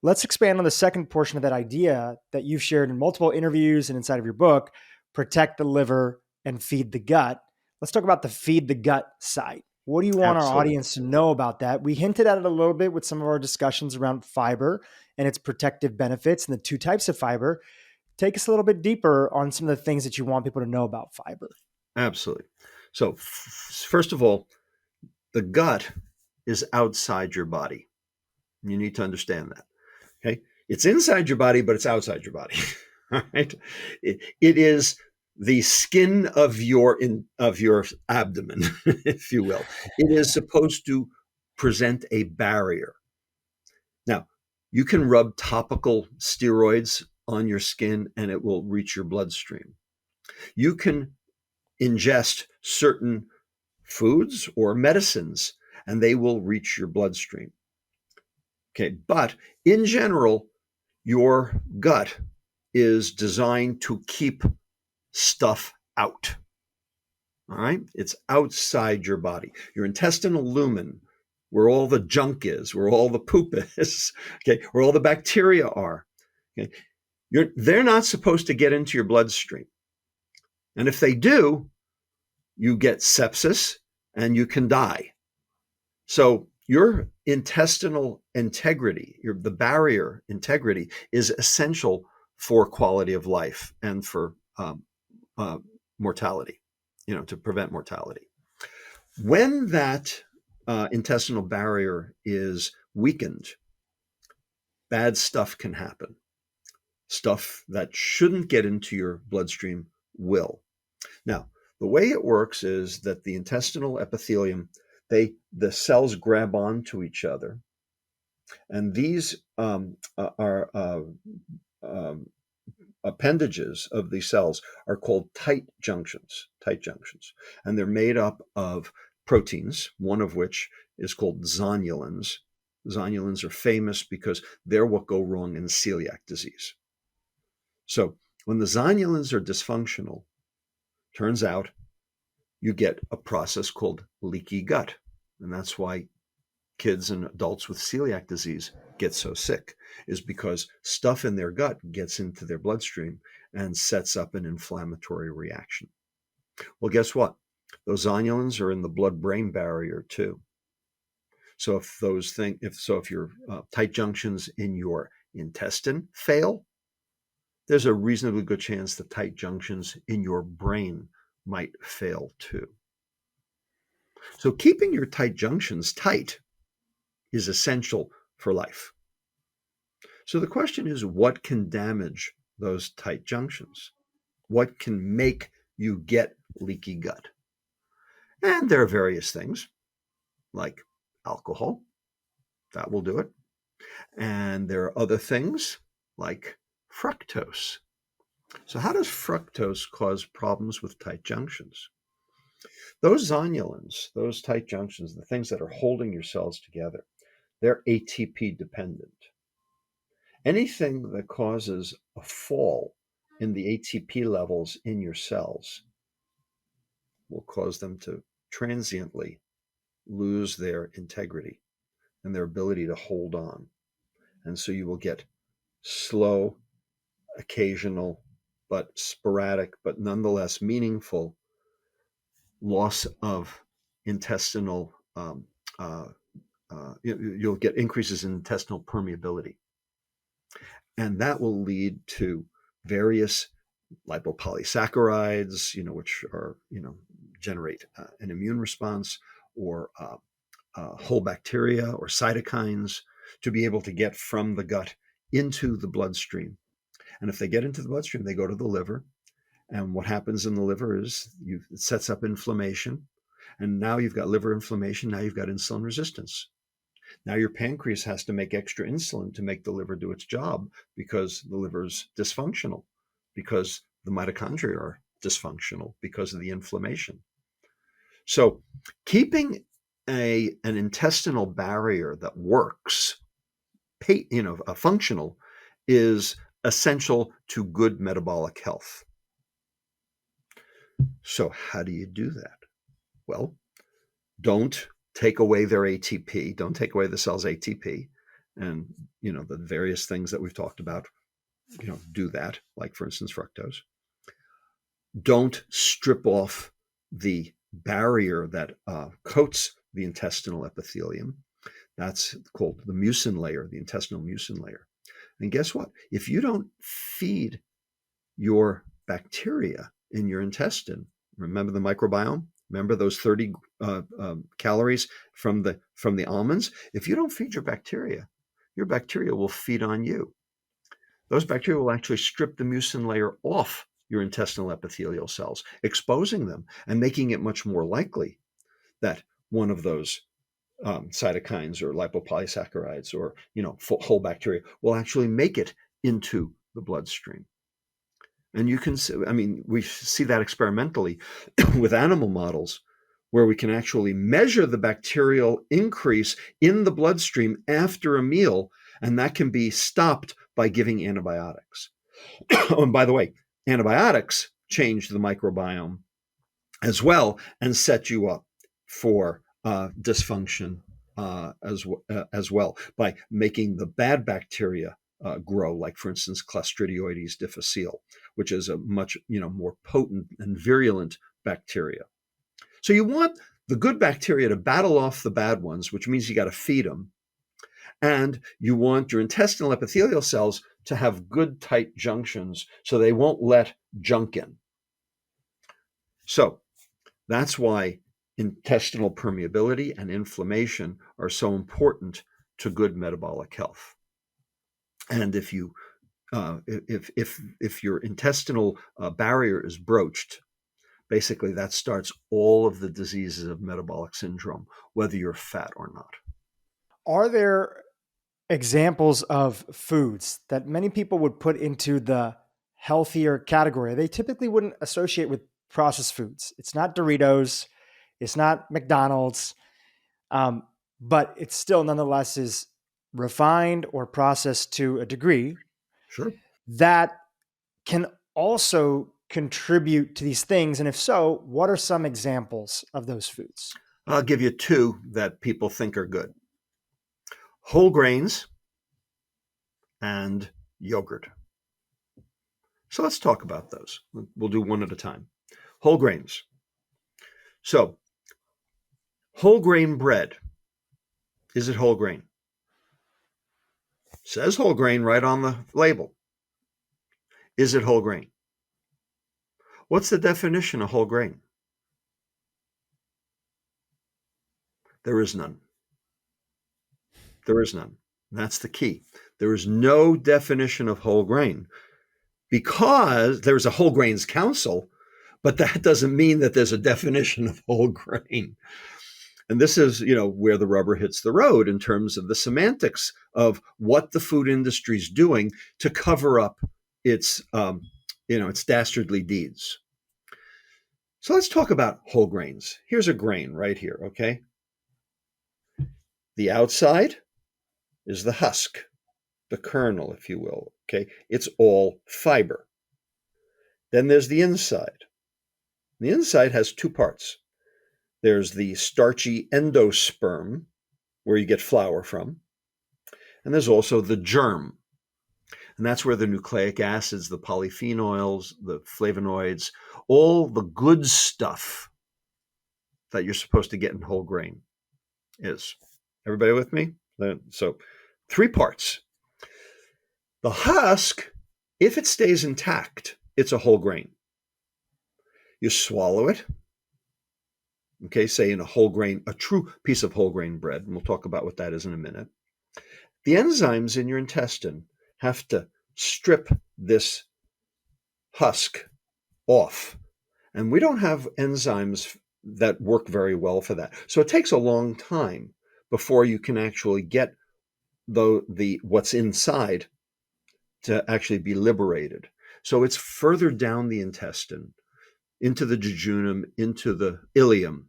Let's expand on the second portion of that idea that you've shared in multiple interviews and inside of your book, protect the liver and feed the gut. Let's talk about the feed the gut side. What do you want our audience to know about that? We hinted at it a little bit with some of our discussions around fiber and its protective benefits and the 2 types of fiber. Take us a little bit deeper on some of the things that you want people to know about fiber. Absolutely. So first of all, the gut is outside your body. You need to understand that. Okay. It's inside your body, but it's outside your body. All right. It is the skin of your abdomen, if you will. It is supposed to present a barrier. Now, you can rub topical steroids on your skin and it will reach your bloodstream. You can ingest certain foods or medicines and they will reach your bloodstream. Okay, but in general, your gut is designed to keep stuff out. All right, it's outside your body. Your intestinal lumen, where all the junk is, where all the poop is, okay, where all the bacteria are. Okay, they're not supposed to get into your bloodstream. And if they do, you get sepsis and you can die. So your intestinal integrity, the barrier integrity, is essential for quality of life and for mortality, to prevent mortality. When that intestinal barrier is weakened, bad stuff can happen. Stuff that shouldn't get into your bloodstream will. Now, the way it works is that the intestinal epithelium, the cells grab onto each other, and these are appendages of these cells are called tight junctions, and they're made up of proteins, one of which is called zonulins. Zonulins are famous because they're what go wrong in celiac disease. So when the zonulins are dysfunctional, turns out you get a process called leaky gut. And that's why kids and adults with celiac disease get so sick, is because stuff in their gut gets into their bloodstream and sets up an inflammatory reaction. Well, guess what? Those zonulins are in the blood-brain barrier too. So if your tight junctions in your intestine fail, there's a reasonably good chance the tight junctions in your brain might fail too. So keeping your tight junctions tight is essential for life. So the question is, what can damage those tight junctions? What can make you get leaky gut? And there are various things like alcohol, that will do it. And there are other things like fructose. So how does fructose cause problems with tight junctions? Those zonulins, those tight junctions, the things that are holding your cells together, they're ATP dependent. Anything that causes a fall in the ATP levels in your cells will cause them to transiently lose their integrity and their ability to hold on. And so you will get slow, occasional, but sporadic, but nonetheless meaningful loss of intestinal, you'll get increases in intestinal permeability. And that will lead to various lipopolysaccharides, which are, generate an immune response, or whole bacteria or cytokines to be able to get from the gut into the bloodstream. And if they get into the bloodstream, they go to the liver. And what happens in the liver is it sets up inflammation. And now you've got liver inflammation. Now you've got insulin resistance. Now your pancreas has to make extra insulin to make the liver do its job because the liver's dysfunctional, because the mitochondria are dysfunctional because of the inflammation. So keeping an intestinal barrier that works, functional, is essential to good metabolic health. So how do you do that? Well, don't take away their ATP. Don't take away the cell's ATP. And, the various things that we've talked about, do that, like, for instance, fructose. Don't strip off the barrier that coats the intestinal epithelium. That's called the mucin layer, the intestinal mucin layer. And guess what? If you don't feed your bacteria in your intestine, remember the microbiome? Remember those 30 calories from the almonds? If you don't feed your bacteria, your bacteria will feed on you. Those bacteria will actually strip the mucin layer off your intestinal epithelial cells, exposing them and making it much more likely that one of those cytokines or lipopolysaccharides or whole bacteria will actually make it into the bloodstream. And you can see, we see that experimentally with animal models where we can actually measure the bacterial increase in the bloodstream after a meal, and that can be stopped by giving antibiotics. Oh, and by the way, antibiotics change the microbiome as well and set you up for dysfunction as well by making the bad bacteria grow, like for instance Clostridioides difficile, which is a much more potent and virulent bacteria. So you want the good bacteria to battle off the bad ones, which means you got to feed them, and you want your intestinal epithelial cells to have good tight junctions so they won't let junk in. So that's why intestinal permeability and inflammation are so important to good metabolic health. And if you if your intestinal barrier is broached, basically that starts all of the diseases of metabolic syndrome, whether you're fat or not. Are there examples of foods that many people would put into the healthier category? They typically wouldn't associate with processed foods. It's not Doritos, it's not McDonald's, but it still nonetheless is refined or processed to a degree. Sure. That can also contribute to these things. And if so, what are some examples of those foods? I'll give you two that people think are good: whole grains and yogurt. So let's talk about those. We'll do one at a time. Whole grains. So whole grain bread, is it whole grain? It says whole grain right on the label. Is it whole grain? What's the definition of whole grain? There is none. There is none. That's the key. There is no definition of whole grain because there's a whole grains council, but that doesn't mean that there's a definition of whole grain. And this is, where the rubber hits the road in terms of the semantics of what the food industry is doing to cover up its dastardly deeds. So let's talk about whole grains. Here's a grain right here, okay? The outside is the husk, the kernel, if you will, okay? It's all fiber. Then there's the inside. The inside has two parts. There's the starchy endosperm, where you get flour from, and there's also the germ. And that's where the nucleic acids, the polyphenols, the flavonoids, all the good stuff that you're supposed to get in whole grain is. Everybody with me? So 3 parts. The husk, if it stays intact, it's a whole grain. You swallow it, okay, say in a whole grain, a true piece of whole grain bread, and we'll talk about what that is in a minute. The enzymes in your intestine have to strip this husk off. And we don't have enzymes that work very well for that. So it takes a long time before you can actually get the what's inside to actually be liberated. So it's further down the intestine, into the jejunum, into the ileum,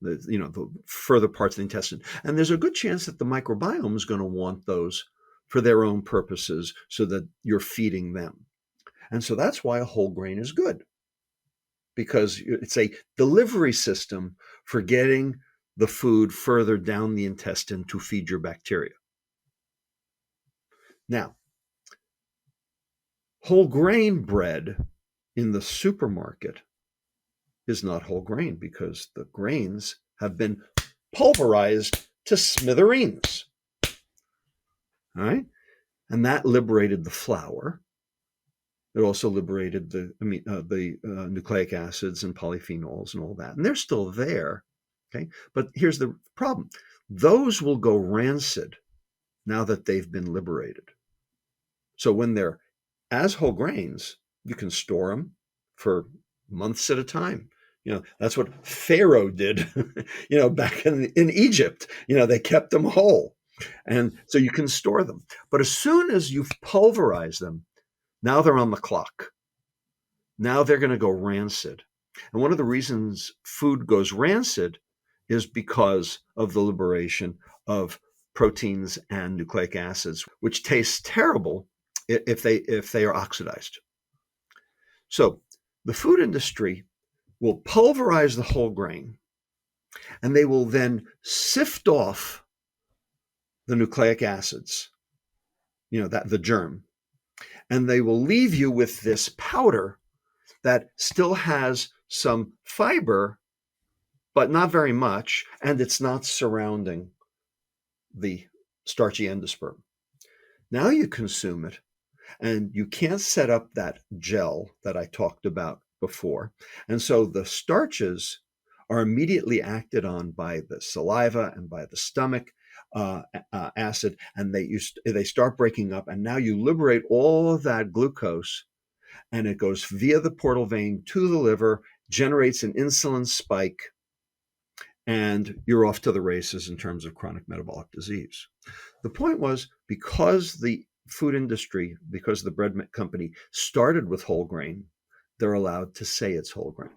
the further parts of the intestine. And there's a good chance that the microbiome is going to want those for their own purposes so that you're feeding them. And so that's why a whole grain is good, because it's a delivery system for getting the food further down the intestine to feed your bacteria. Now, whole grain bread in the supermarket is not whole grain because the grains have been pulverized to smithereens. All right? And that liberated the flour. It also liberated the nucleic acids and polyphenols and all that. And they're still there. Okay? But here's the problem. Those will go rancid. now that they've been liberated. So when they're as whole grains, you can store them for months at a time. That's what Pharaoh did, back in Egypt. They kept them whole. And so you can store them. But as soon as you've pulverized them, now they're on the clock. Now they're going to go rancid. And one of the reasons food goes rancid is because of the liberation of proteins and nucleic acids, which taste terrible if they are oxidized. So the food industry will pulverize the whole grain, and they will then sift off the nucleic acids, the germ, and they will leave you with this powder that still has some fiber, but not very much, and it's not surrounding the starchy endosperm. Now you consume it, and you can't set up that gel that I talked about before. And so the starches are immediately acted on by the saliva and by the stomach acid, and they start breaking up. And now you liberate all of that glucose, and it goes via the portal vein to the liver, generates an insulin spike, and you're off to the races in terms of chronic metabolic disease. The point was, because the food industry, because the bread company started with whole grain, they're allowed to say it's whole grain.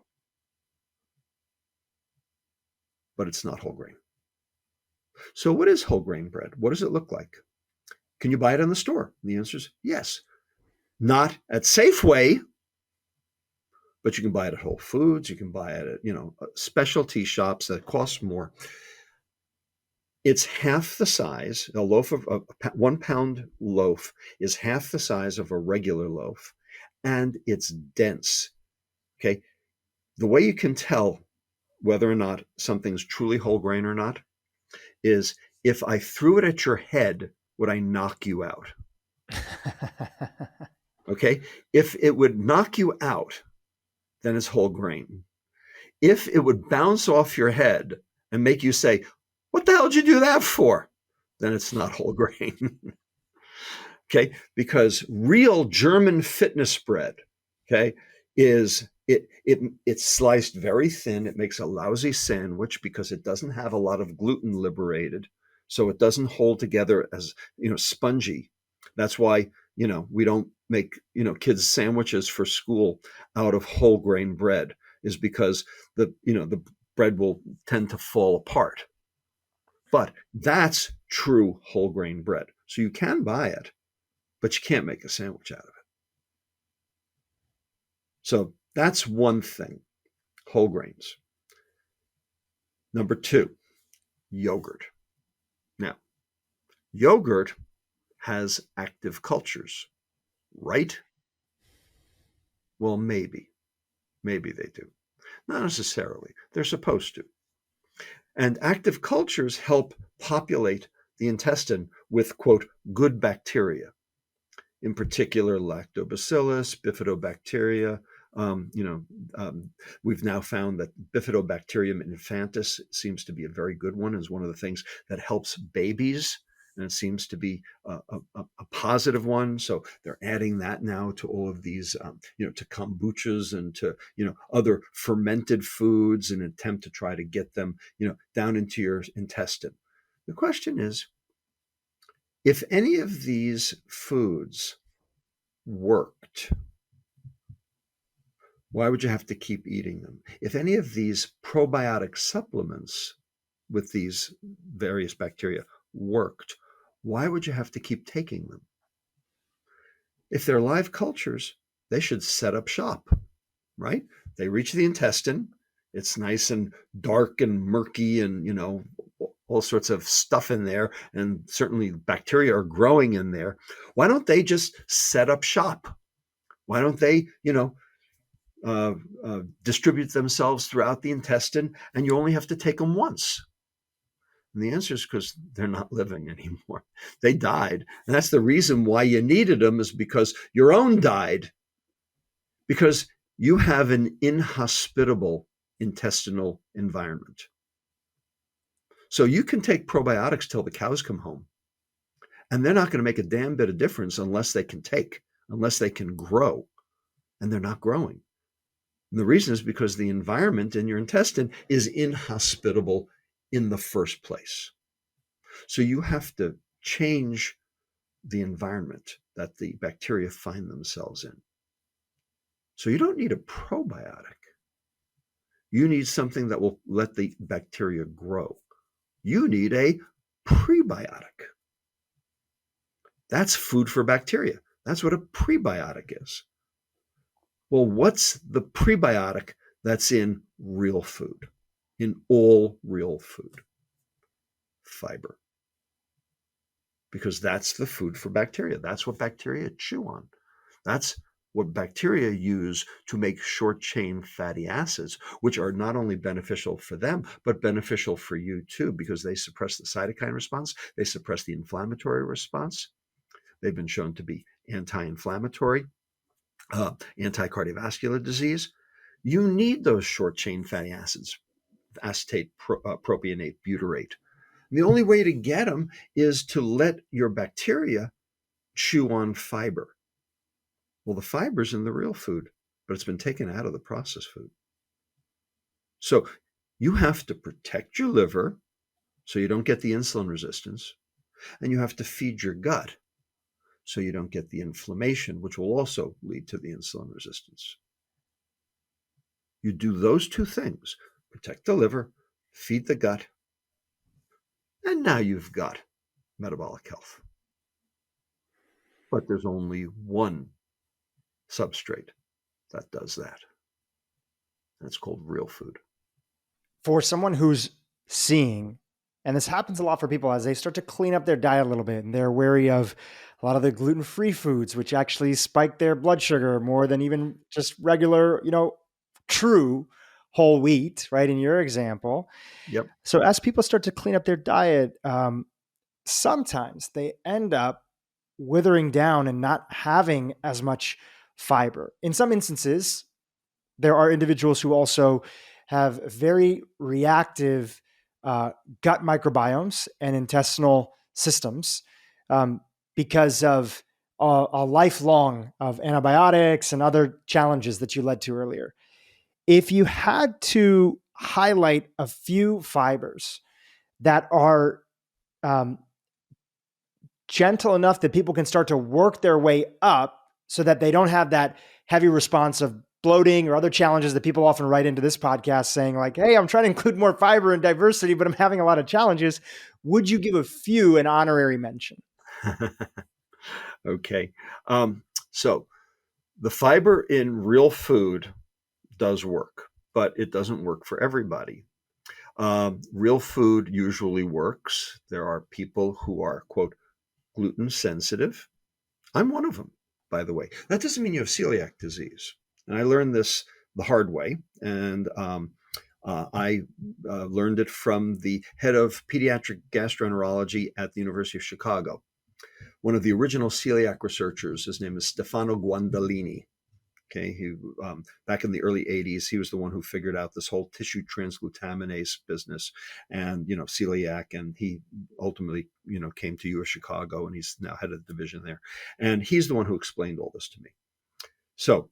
But it's not whole grain. So what is whole grain bread? What does it look like? Can you buy it in the store? And the answer is yes. Not at Safeway, but you can buy it at Whole Foods. You can buy it at, specialty shops that cost more. It's half the size. A loaf of a 1 pound loaf is half the size of a regular loaf, and it's dense. Okay. The way you can tell whether or not something's truly whole grain or not is, if I threw it at your head, would I knock you out? Okay. If it would knock you out, then it's whole grain. If it would bounce off your head and make you say, "What the hell did you do that for?" then it's not whole grain. Okay. Because real German fitness bread, okay, is it's sliced very thin. It makes a lousy sandwich because it doesn't have a lot of gluten liberated. So it doesn't hold together as, spongy. That's why, we don't make, kids sandwiches for school out of whole grain bread, is because the bread will tend to fall apart. But that's true whole grain bread. So you can buy it, but you can't make a sandwich out of it. So that's one thing, whole grains. Number 2, yogurt. Now, yogurt has active cultures, right? Well, maybe they do. Not necessarily. They're supposed to. And active cultures help populate the intestine with, quote, good bacteria. In particular, lactobacillus, bifidobacteria. We've now found that Bifidobacterium infantis seems to be a very good one, is one of the things that helps babies, and it seems to be a positive one. So they're adding that now to all of these, to kombuchas and to, other fermented foods in an attempt to try to get them, down into your intestine. The question is, if any of these foods worked, why would you have to keep eating them? If any of these probiotic supplements with these various bacteria worked, why would you have to keep taking them? If they're live cultures, they should set up shop, right? They reach the intestine. It's nice and dark and murky and, all sorts of stuff in there. And certainly bacteria are growing in there. Why don't they just set up shop? Why don't they, distribute themselves throughout the intestine, and you only have to take them once? And the answer is because they're not living anymore. They died. And that's the reason why you needed them, is because your own died. Because you have an inhospitable intestinal environment. So you can take probiotics till the cows come home, And they're not going to make a damn bit of difference unless they can grow, and they're not growing. And the reason is because the environment in your intestine is inhospitable in the first place. So you have to change the environment that the bacteria find themselves in. So you don't need a probiotic. You need something that will let the bacteria grow. You need a prebiotic. That's food for bacteria. That's what a prebiotic is. Well, what's the prebiotic that's in real food, in all real food? Fiber. Because that's the food for bacteria. That's what bacteria chew on. That's what bacteria use to make short-chain fatty acids, which are not only beneficial for them, but beneficial for you too, because they suppress the cytokine response, they suppress the inflammatory response. They've been shown to be anti-inflammatory, anti-cardiovascular disease. You need those short-chain fatty acids, acetate, propionate, butyrate. And the only way to get them is to let your bacteria chew on fiber. Well, the fiber's in the real food, but it's been taken out of the processed food. So you have to protect your liver so you don't get the insulin resistance, and you have to feed your gut so you don't get the inflammation, which will also lead to the insulin resistance. You do those two things, protect the liver, feed the gut, and now you've got metabolic health. But there's only one substrate that does that. And it's called real food. For someone who's seeing, and this happens a lot for people as they start to clean up their diet a little bit, and they're wary of a lot of the gluten-free foods, which actually spike their blood sugar more than even just regular, true whole wheat, right? In your example. Yep. So as people start to clean up their diet, sometimes they end up withering down and not having as much fiber. In some instances, there are individuals who also have very reactive gut microbiomes and intestinal systems because of a lifelong of antibiotics and other challenges that you led to earlier. If you had to highlight a few fibers that are gentle enough that people can start to work their way up so that they don't have that heavy response of bloating or other challenges that people often write into this podcast saying like, hey, I'm trying to include more fiber and diversity, but I'm having a lot of challenges. Would you give a few an honorary mention? Okay. So the fiber in real food does work, but it doesn't work for everybody. Real food usually works. There are people who are, quote, gluten sensitive. I'm one of them, by the way. That doesn't mean you have celiac disease. And I learned this the hard way. And I learned it from the head of pediatric gastroenterology at the University of Chicago. One of the original celiac researchers, his name is Stefano Guandalini. Okay, he back in the early 80s, he was the one who figured out this whole tissue transglutaminase business and, celiac. And he ultimately, came to U of Chicago, and he's now head of the division there. And he's the one who explained all this to me. So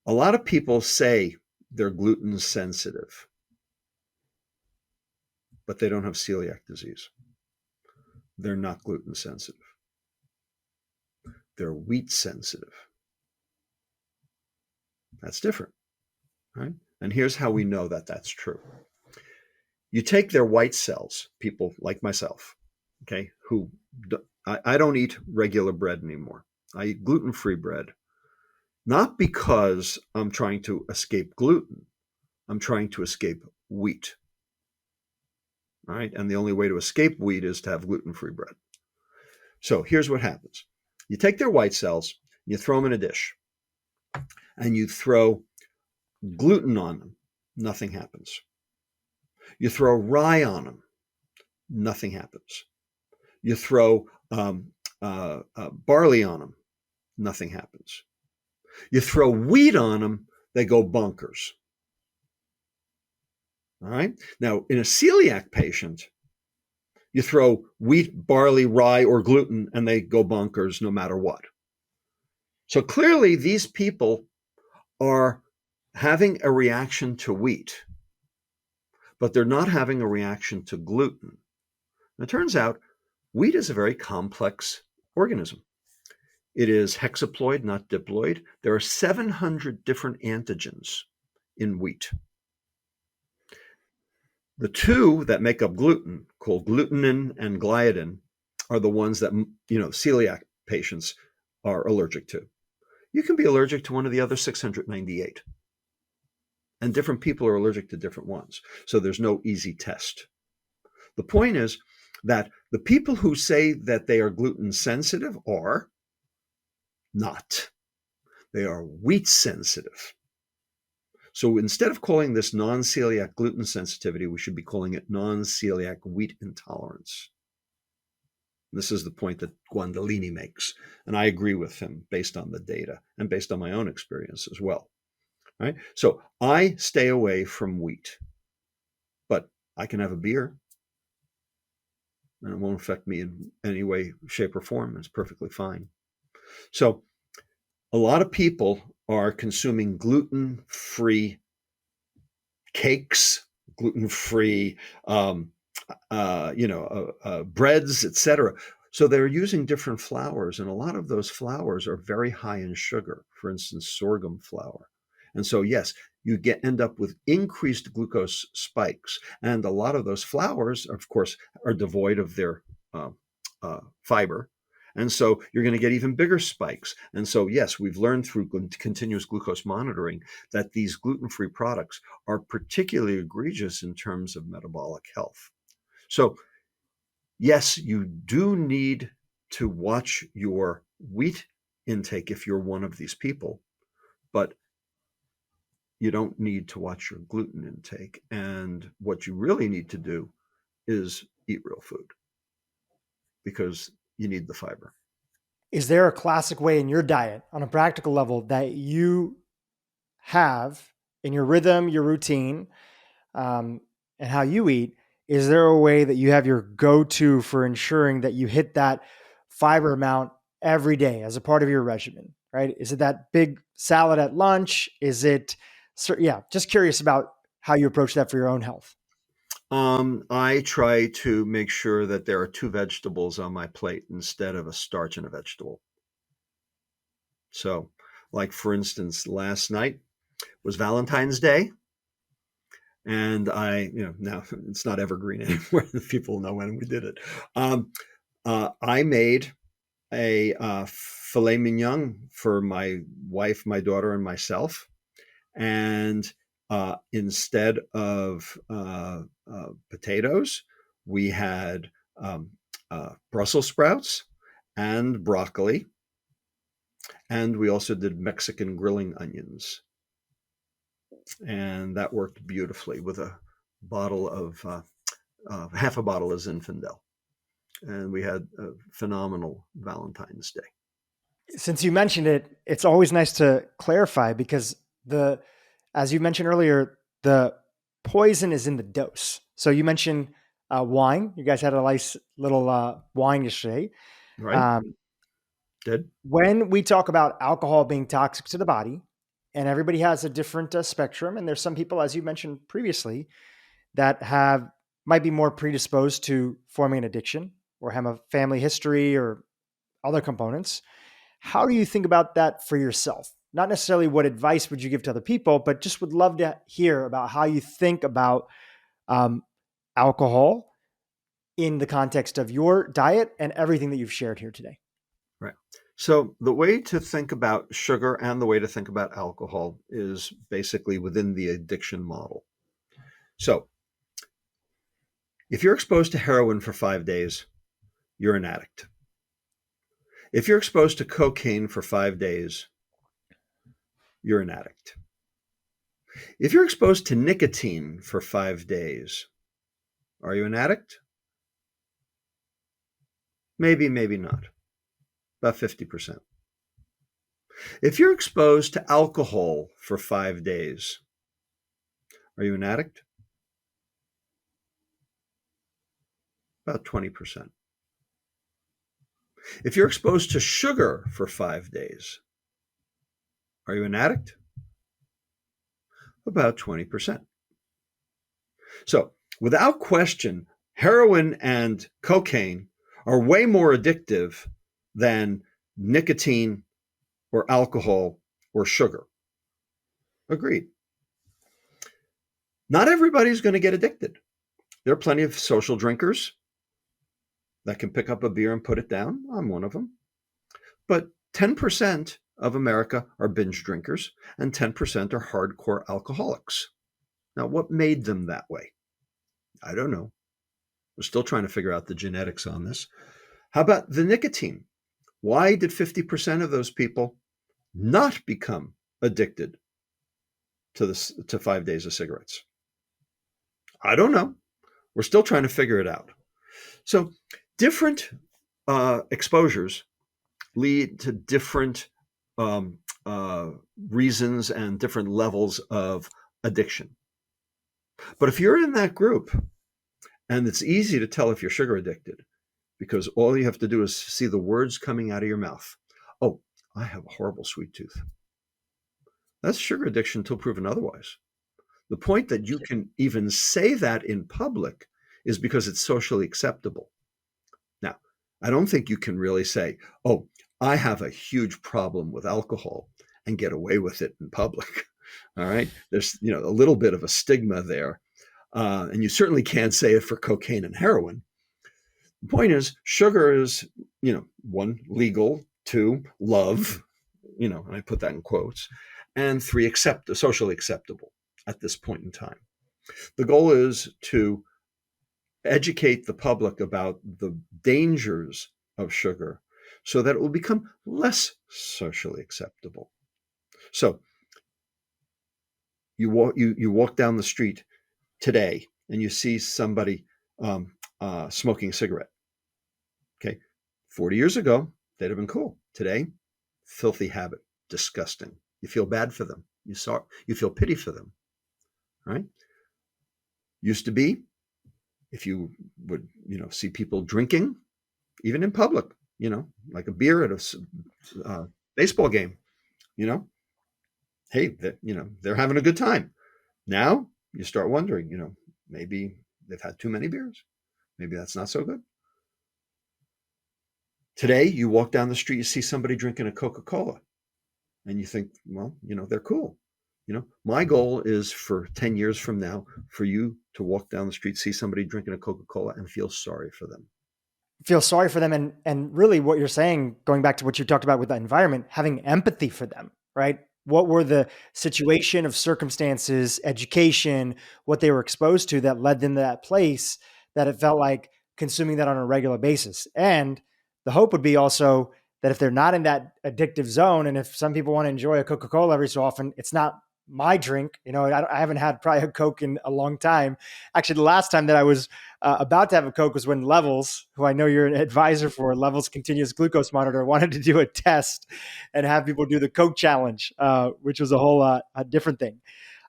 a lot of people say they're gluten sensitive, but they don't have celiac disease. They're not gluten sensitive. They're wheat sensitive. That's different, right? And here's how we know that that's true. You take their white cells, people like myself, okay, who I don't eat regular bread anymore. I eat gluten-free bread, not because I'm trying to escape gluten. I'm trying to escape wheat, right? And the only way to escape wheat is to have gluten-free bread. So here's what happens. You take their white cells, you throw them in a dish, and you throw gluten on them, nothing happens. You throw rye on them, nothing happens. You throw barley on them, nothing happens. You throw wheat on them, they go bonkers. All right? Now, in a celiac patient, You throw wheat, barley, rye, or gluten, and they go bonkers no matter what. So clearly, these people are having a reaction to wheat, but they're not having a reaction to gluten. And it turns out wheat is a very complex organism. It is hexaploid, not diploid. There are 700 different antigens in wheat. The two that make up gluten, called glutenin and gliadin, are the ones that celiac patients are allergic to. You can be allergic to one of the other 698. And different people are allergic to different ones. So there's no easy test. The point is that the people who say that they are gluten sensitive are not. They are wheat sensitive. So instead of calling this non-celiac gluten sensitivity, we should be calling it non-celiac wheat intolerance. This is the point that Guandolini makes, and I agree with him based on the data and based on my own experience as well. Right? So I stay away from wheat, but I can have a beer, and it won't affect me in any way, shape, or form. It's perfectly fine. So a lot of people are consuming gluten-free cakes, gluten-free, breads, etc. So they're using different flours, and a lot of those flours are very high in sugar. For instance, sorghum flour. And so, yes, you end up with increased glucose spikes, and a lot of those flours, of course, are devoid of their fiber. And so you're going to get even bigger spikes. And so, yes, we've learned through continuous glucose monitoring that these gluten-free products are particularly egregious in terms of metabolic health. So, yes, you do need to watch your wheat intake if you're one of these people, but you don't need to watch your gluten intake. And what you really need to do is eat real food because you need the fiber. Is there a classic way in your diet on a practical level that you have in your rhythm, your routine, and how you eat? Is there a way that you have your go-to for ensuring that you hit that fiber amount every day as a part of your regimen, right? Is it that big salad at lunch? Is it, just curious about how you approach that for your own health. I try to make sure that there are two vegetables on my plate instead of a starch and a vegetable. So, like for instance, last night was Valentine's Day. And now it's not evergreen anymore. People know when we did it. I made a filet mignon for my wife, my daughter, and myself. And instead of potatoes, we had Brussels sprouts and broccoli. And we also did Mexican grilling onions. And that worked beautifully with a bottle of, half a bottle of Zinfandel. And we had a phenomenal Valentine's Day. Since you mentioned it, it's always nice to clarify because as you mentioned earlier, the poison is in the dose. So you mentioned wine. You guys had a nice little wine yesterday. Right. Good. When we talk about alcohol being toxic to the body, and everybody has a different spectrum, and there's some people, as you mentioned previously, that might be more predisposed to forming an addiction or have a family history or other components. How do you think about that for yourself? Not necessarily what advice would you give to other people, but just would love to hear about how you think about alcohol in the context of your diet and everything that you've shared here today. Right. So the way to think about sugar and the way to think about alcohol is basically within the addiction model. So if you're exposed to heroin for 5 days, you're an addict. If you're exposed to cocaine for 5 days, you're an addict. If you're exposed to nicotine for 5 days, are you an addict? Maybe, maybe not. About 50%. If you're exposed to alcohol for 5 days, are you an addict? About 20%. If you're exposed to sugar for 5 days, are you an addict? About 20%. So, without question, heroin and cocaine are way more addictive than nicotine or alcohol or sugar. Agreed. Not everybody's going to get addicted. There are plenty of social drinkers that can pick up a beer and put it down. I'm one of them. But 10% of America are binge drinkers and 10% are hardcore alcoholics. Now, what made them that way? I don't know. We're still trying to figure out the genetics on this. How about the nicotine? Why did 50% of those people not become addicted to 5 days of cigarettes? I don't know. We're still trying to figure it out. So different exposures lead to different reasons and different levels of addiction. But if you're in that group, and it's easy to tell if you're sugar addicted, because all you have to do is see the words coming out of your mouth. Oh, I have a horrible sweet tooth. That's sugar addiction until proven otherwise. The point that you can even say that in public is because it's socially acceptable. Now, I don't think you can really say, oh, I have a huge problem with alcohol and get away with it in public. All right. There's, a little bit of a stigma there. And you certainly can't say it for cocaine and heroin. The point is, sugar is, 1, legal, 2, love, and I put that in quotes, and 3, socially acceptable at this point in time. The goal is to educate the public about the dangers of sugar so that it will become less socially acceptable. So you walk down the street today and you see somebody smoking a cigarette. Okay, 40 years ago, they'd have been cool. Today, filthy habit, disgusting. You feel bad for them. You feel pity for them, right? Used to be, if you would, see people drinking, even in public, like a beer at a baseball game, hey, they're having a good time. Now you start wondering, maybe they've had too many beers. Maybe that's not so good. Today, you walk down the street, you see somebody drinking a Coca-Cola, and you think, well, they're cool. My goal is for 10 years from now, for you to walk down the street, see somebody drinking a Coca-Cola and feel sorry for them. Feel sorry for them. And really what you're saying, going back to what you talked about with the environment, having empathy for them, right? What were the situation of circumstances, education, what they were exposed to that led them to that place that it felt like consuming that on a regular basis. And the hope would be also that if they're not in that addictive zone, and if some people want to enjoy a Coca-Cola every so often, it's not my drink. I haven't had probably a Coke in a long time. Actually, the last time that I was about to have a Coke was when Levels, who I know you're an advisor for, Levels Continuous Glucose Monitor, wanted to do a test and have people do the Coke challenge, which was a whole a different thing.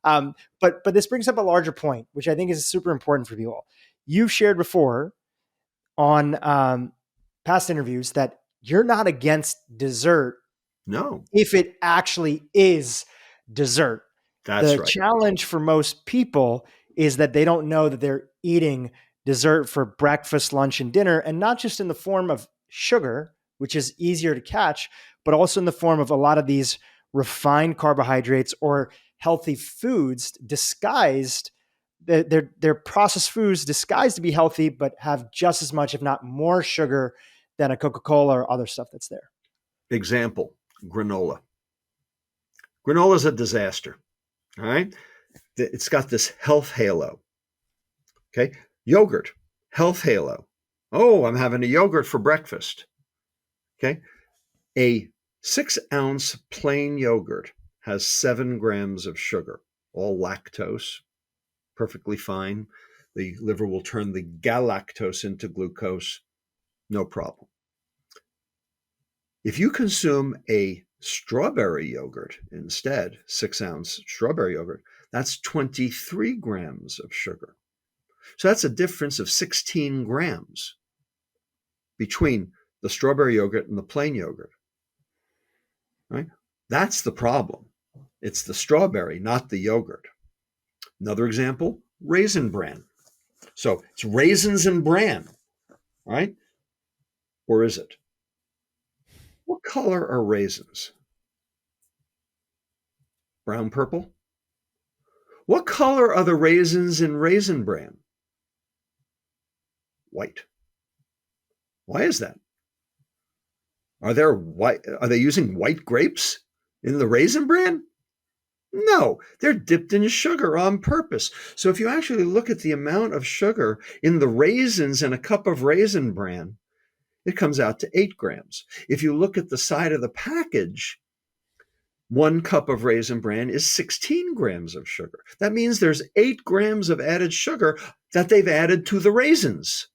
But this brings up a larger point, which I think is super important for people. You've shared before on past interviews that you're not against dessert. No. If it actually is dessert. That's the right. challenge for most people is that they don't know that they're eating dessert for breakfast, lunch, and dinner, and not just in the form of sugar, which is easier to catch, but also in the form of a lot of these refined carbohydrates or healthy foods disguised. They're processed foods disguised to be healthy, but have just as much, if not more, sugar than a Coca-Cola or other stuff that's there. Example, granola. Granola is a disaster. All right. It's got this health halo. Okay. Yogurt, health halo. Oh, I'm having a yogurt for breakfast. Okay. A 6-ounce plain yogurt has 7 grams of sugar, all lactose, perfectly fine. The liver will turn the galactose into glucose, no problem. If you consume a strawberry yogurt instead, 6-ounce strawberry yogurt, that's 23 grams of sugar. So that's a difference of 16 grams between the strawberry yogurt and the plain yogurt, right? That's the problem. It's the strawberry, not the yogurt. Another example, Raisin Bran. So it's raisins and bran, right? Or is it? What color are raisins? Brown, purple? What color are the raisins in Raisin Bran? White. Why is that? Are they using white grapes in the Raisin Bran? No, they're dipped in sugar on purpose. So if you actually look at the amount of sugar in the raisins in a cup of Raisin Bran, it comes out to 8 grams. If you look at the side of the package, 1 cup of Raisin Bran is 16 grams of sugar. That means there's 8 grams of added sugar that they've added to the raisins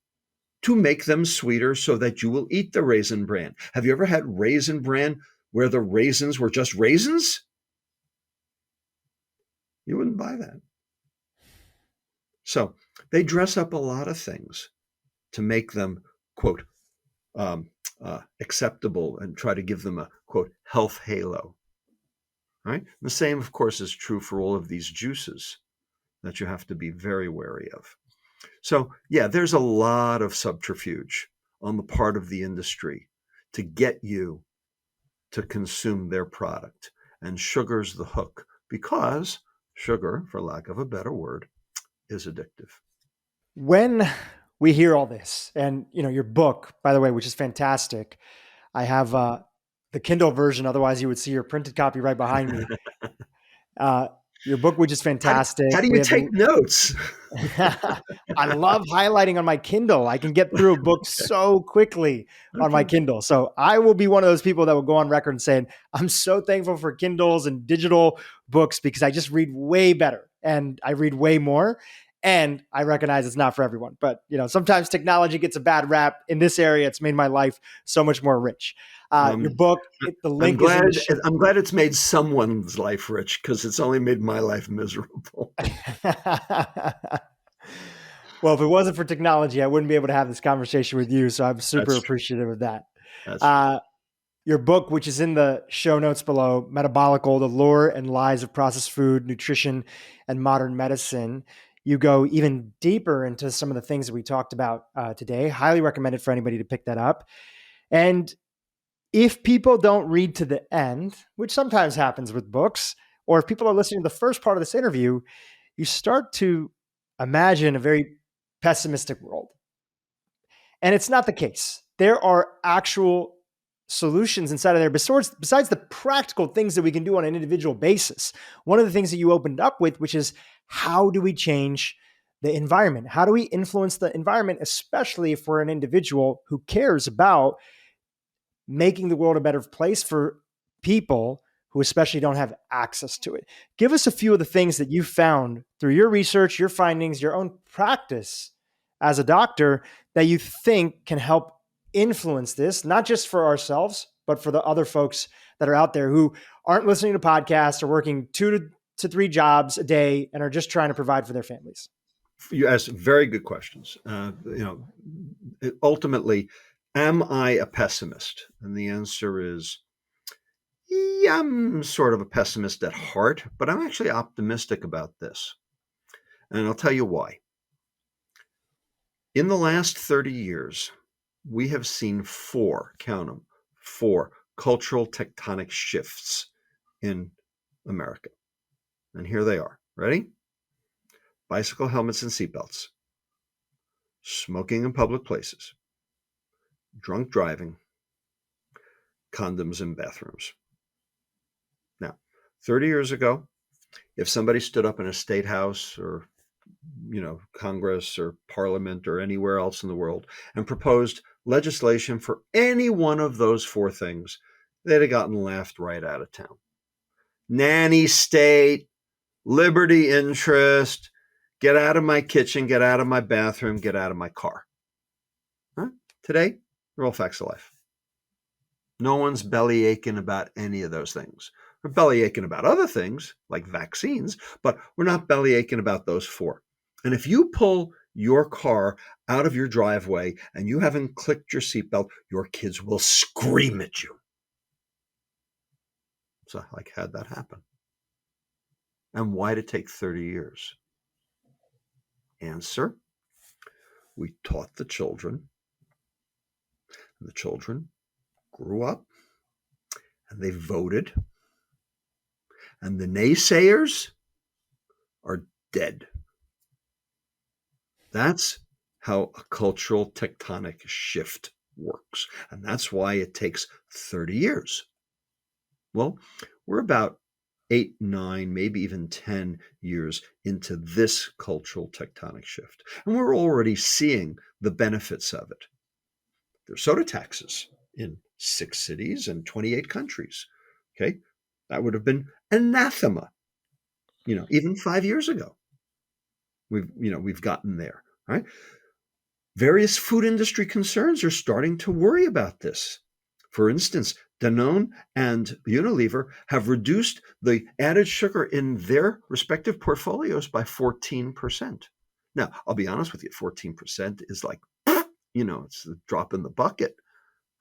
to make them sweeter so that you will eat the Raisin Bran. Have you ever had Raisin Bran where the raisins were just raisins? You wouldn't buy that. So they dress up a lot of things to make them, quote, acceptable and try to give them a, quote, health halo. Right? The same, of course, is true for all of these juices that you have to be very wary of. So, yeah, there's a lot of subterfuge on the part of the industry to get you to consume their product. And sugar's the hook, because sugar, for lack of a better word, is addictive. When we hear all this, and your book, by the way, which is fantastic, I have the Kindle version. Otherwise, you would see your printed copy right behind me. Your book, which is fantastic. How do you take notes? I love highlighting on my Kindle. I can get through a book so quickly on my Kindle. So I will be one of those people that will go on record and saying, I'm so thankful for Kindles and digital books because I just read way better and I read way more. And I recognize it's not for everyone, but sometimes technology gets a bad rap. In this area, it's made my life so much more rich. Your book, the link is in I'm glad it's made someone's life rich, because it's only made my life miserable. Well, if it wasn't for technology, I wouldn't be able to have this conversation with you. So I'm super appreciative of that. Your book, which is in the show notes below, Metabolical, The Lure and Lies of Processed Food, Nutrition, and Modern Medicine. You go even deeper into some of the things that we talked about today. Highly recommended for anybody to pick that up. And if people don't read to the end, which sometimes happens with books, or if people are listening to the first part of this interview, you start to imagine a very pessimistic world. And it's not the case. There are actual solutions inside of there besides the practical things that we can do on an individual basis. One of the things that you opened up with, which is, how do we change the environment? How do we influence the environment, especially if we're an individual who cares about making the world a better place for people who especially don't have access to it? Give us a few of the things that you found through your research, your findings, your own practice as a doctor that you think can help influence this, not just for ourselves, but for the other folks that are out there who aren't listening to podcasts or working 2 to 3 jobs a day and are just trying to provide for their families. You asked very good questions. Ultimately, am I a pessimist? And the answer is, yeah, I'm sort of a pessimist at heart, but I'm actually optimistic about this. And I'll tell you why. In the last 30 years, we have seen 4 cultural tectonic shifts in America. And here they are. Ready? Bicycle helmets and seatbelts, smoking in public places, drunk driving, condoms in bathrooms. Now, 30 years ago, if somebody stood up in a state house or Congress or Parliament or anywhere else in the world and proposed legislation for any one of those 4 things, they'd have gotten laughed right out of town. Nanny state, liberty interest, get out of my kitchen, get out of my bathroom, get out of my car. Huh? Today, they're all facts of life. No one's belly aching about any of those things. We're belly aching about other things like vaccines, but we're not belly aching about those 4. And if you pull your car out of your driveway and you haven't clicked your seatbelt, your kids will scream at you. So, like, how'd that happen? And why did it take 30 years? Answer: we taught the children, and the children grew up, and they voted, and the naysayers are dead. That's how a cultural tectonic shift works. And that's why it takes 30 years. Well, we're about 8, 9, maybe even 10 years into this cultural tectonic shift. And we're already seeing the benefits of it. There's soda taxes in 6 cities and 28 countries. Okay. That would have been anathema, even 5 years ago. We've gotten there. Right? Various food industry concerns are starting to worry about this. For instance, Danone and Unilever have reduced the added sugar in their respective portfolios by 14%. Now, I'll be honest with you, 14% is like, it's a drop in the bucket.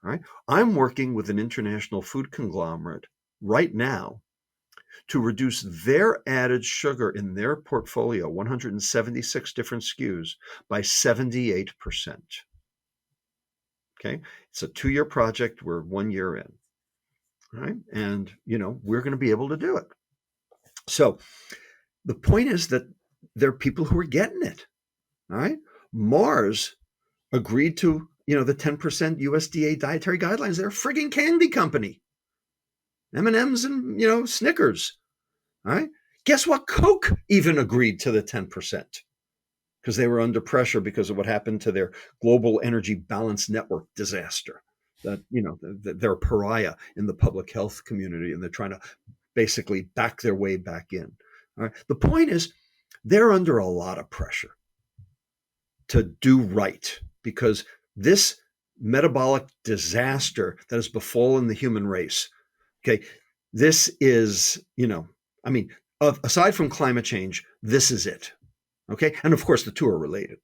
All right. I'm working with an international food conglomerate right now to reduce their added sugar in their portfolio, 176 different SKUs, by 78%. Okay, it's a 2-year project. We're 1 year in, right? And, we're going to be able to do it. So the point is that there are people who are getting it, all right? Mars agreed to, the 10% USDA dietary guidelines. They're a frigging candy company. M&Ms and, Snickers. All right. Guess what? Coke even agreed to the 10% because they were under pressure because of what happened to their global energy balance network disaster. That, they're a pariah in the public health community, and they're trying to basically back their way back in. All right. The point is, they're under a lot of pressure to do right because this metabolic disaster that has befallen the human race, okay, this is, aside from climate change, this is it. Okay. And of course, the two are related,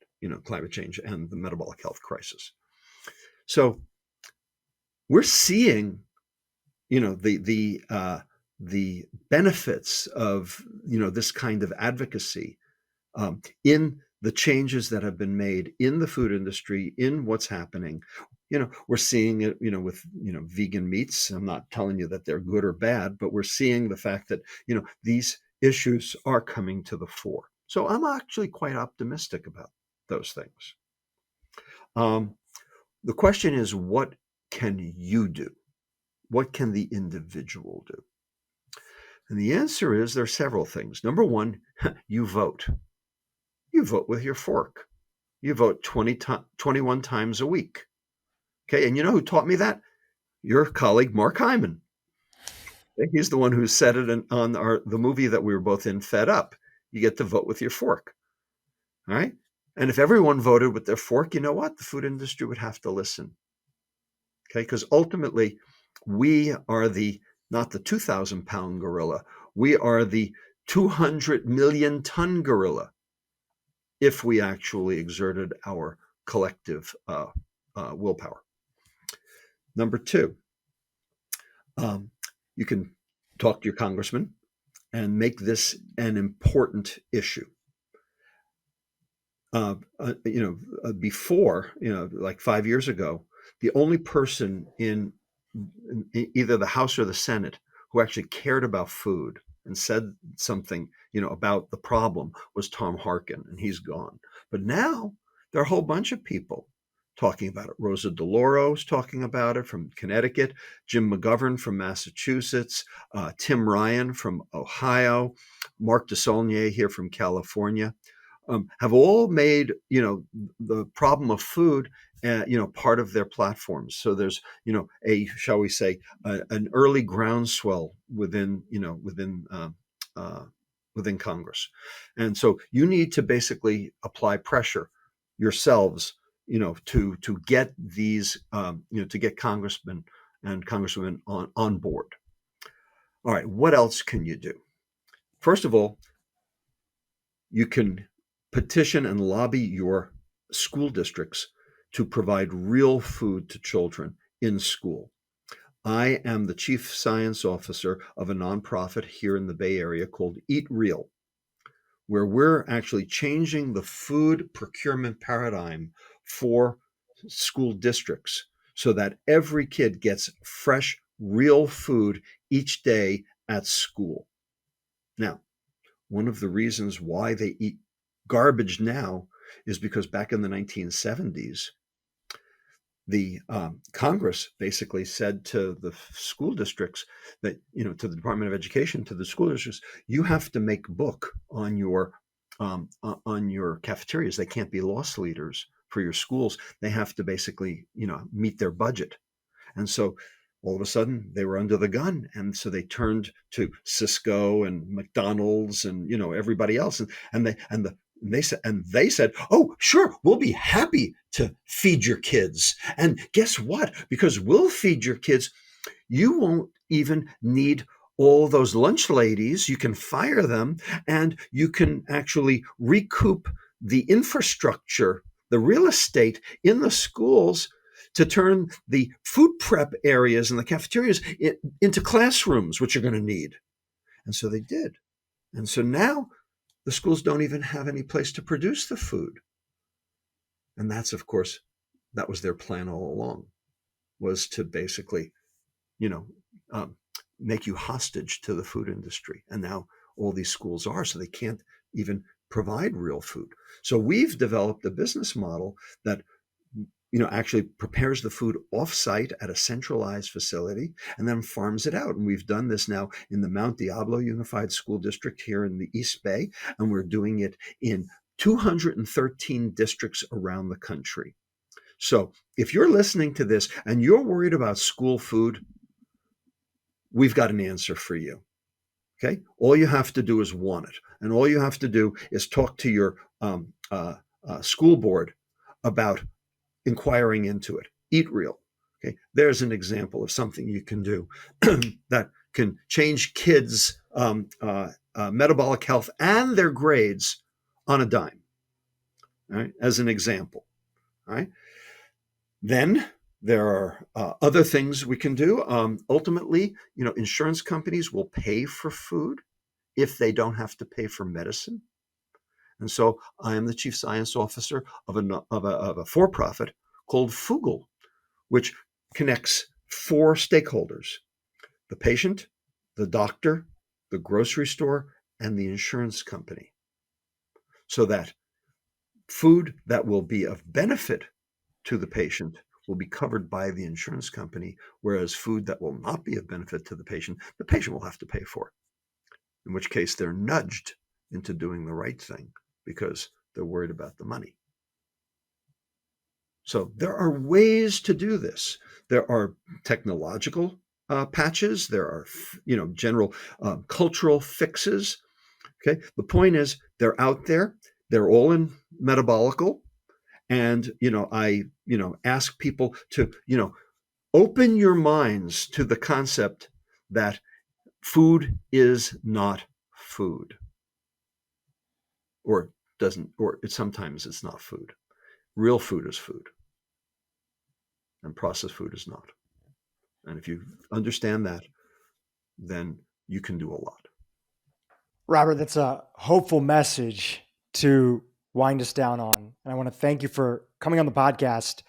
climate change and the metabolic health crisis. So we're seeing, the benefits of, this kind of advocacy in the changes that have been made in the food industry, in what's happening. We're seeing it, with, vegan meats. I'm not telling you that they're good or bad, but we're seeing the fact that, these issues are coming to the fore. So I'm actually quite optimistic about those things. The question is, what can you do? What can the individual do? And the answer is there are several things. Number one, you vote. You vote with your fork. You vote 21 times a week. Okay, and you know who taught me that? Your colleague, Mark Hyman. He's the one who said it on the movie that we were both in, Fed Up. You get to vote with your fork. All right? And if everyone voted with their fork, you know what? The food industry would have to listen. Okay, because ultimately, we are not the 2,000-pound gorilla. We are the 200 million ton gorilla if we actually exerted our collective willpower. Number two, you can talk to your congressman and make this an important issue. Before, like 5 years ago, the only person in either the House or the Senate who actually cared about food and said something, about the problem was Tom Harkin, and he's gone. But now there are a whole bunch of people talking about it. Rosa DeLauro's talking about it from Connecticut, Jim McGovern from Massachusetts, Tim Ryan from Ohio, Mark DeSaulnier here from California, have all made, the problem of food, part of their platforms. So there's, shall we say, an early groundswell within Congress. And so you need to basically apply pressure yourselves, to get these, to get congressmen and congresswomen on board. All right, what else can you do? First of all, you can petition and lobby your school districts to provide real food to children in school. I am the chief science officer of a nonprofit here in the Bay Area called Eat Real, where we're actually changing the food procurement paradigm for school districts so that every kid gets fresh, real food each day at school. Now, one of the reasons why they eat garbage now is because back in the 1970s, the Congress basically said to the school districts that, to the Department of Education, to the school districts, you have to make book on your cafeterias. They can't be loss leaders for your schools. They have to basically, meet their budget. And so all of a sudden they were under the gun. And so they turned to Cisco and McDonald's and, everybody else. And they said, oh, sure, we'll be happy to feed your kids. And guess what? Because we'll feed your kids, you won't even need all those lunch ladies. You can fire them and you can actually recoup the infrastructure, the real estate in the schools to turn the food prep areas and the cafeterias into classrooms, which you're going to need. And so they did. And so now the schools don't even have any place to produce the food. And that's, of course, that was their plan all along, was to basically, make you hostage to the food industry. And now all these schools are, so they can't even provide real food. So we've developed a business model that actually prepares the food off-site at a centralized facility and then farms it out. And we've done this now in the Mount Diablo Unified School District here in the East Bay, and we're doing it in 213 districts around the country. So if you're listening to this and you're worried about school food, we've got an answer for you. Okay? All you have to do is want it. And all you have to do is talk to your school board about inquiring into it. Eat Real. Okay, there's an example of something you can do that can change kids' metabolic health and their grades on a dime. All right, as an example. All right. Then there are other things we can do. Ultimately, insurance companies will pay for food if they don't have to pay for medicine. And so I am the chief science officer of a for-profit called Frugal, which connects 4 stakeholders: the patient, the doctor, the grocery store, and the insurance company, so that food that will be of benefit to the patient will be covered by the insurance company, whereas food that will not be of benefit to the patient will have to pay for, in which case they're nudged into doing the right thing because they're worried about the money. So there are ways to do this. There are technological patches. There are, general cultural fixes. Okay. The point is they're out there. They're all in Metabolical. And, I ask people to, open your minds to the concept that food is not food, or sometimes it's not food. Real food is food, and processed food is not. And if you understand that, then you can do a lot. Robert, that's a hopeful message to wind us down on. And I want to thank you for coming on the podcast.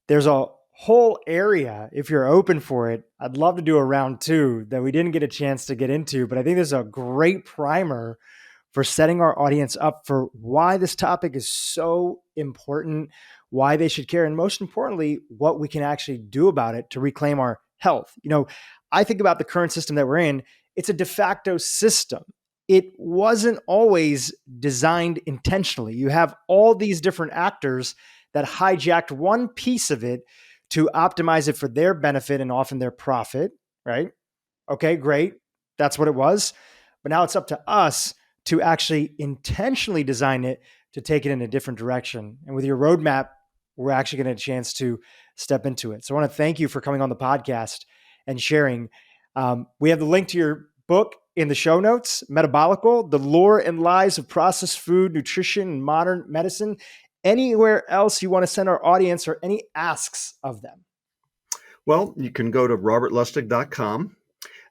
There's a whole area, if you're open for it, I'd love to do a round 2 that we didn't get a chance to get into, but I think there's a great primer for setting our audience up for why this topic is so important, why they should care, and most importantly, what we can actually do about it to reclaim our health. I think about the current system that we're in. It's a de facto system. It wasn't always designed intentionally. You have all these different actors that hijacked one piece of it to optimize it for their benefit and often their profit, right? Okay, great. That's what it was. But now it's up to us to actually intentionally design it to take it in a different direction. And with your roadmap, we're actually getting a chance to step into it. So I want to thank you for coming on the podcast and sharing. We have the link to your book in the show notes, Metabolical, The Lore and Lies of Processed Food, Nutrition, and Modern Medicine. Anywhere else you want to send our audience or any asks of them? Well, you can go to robertlustig.com,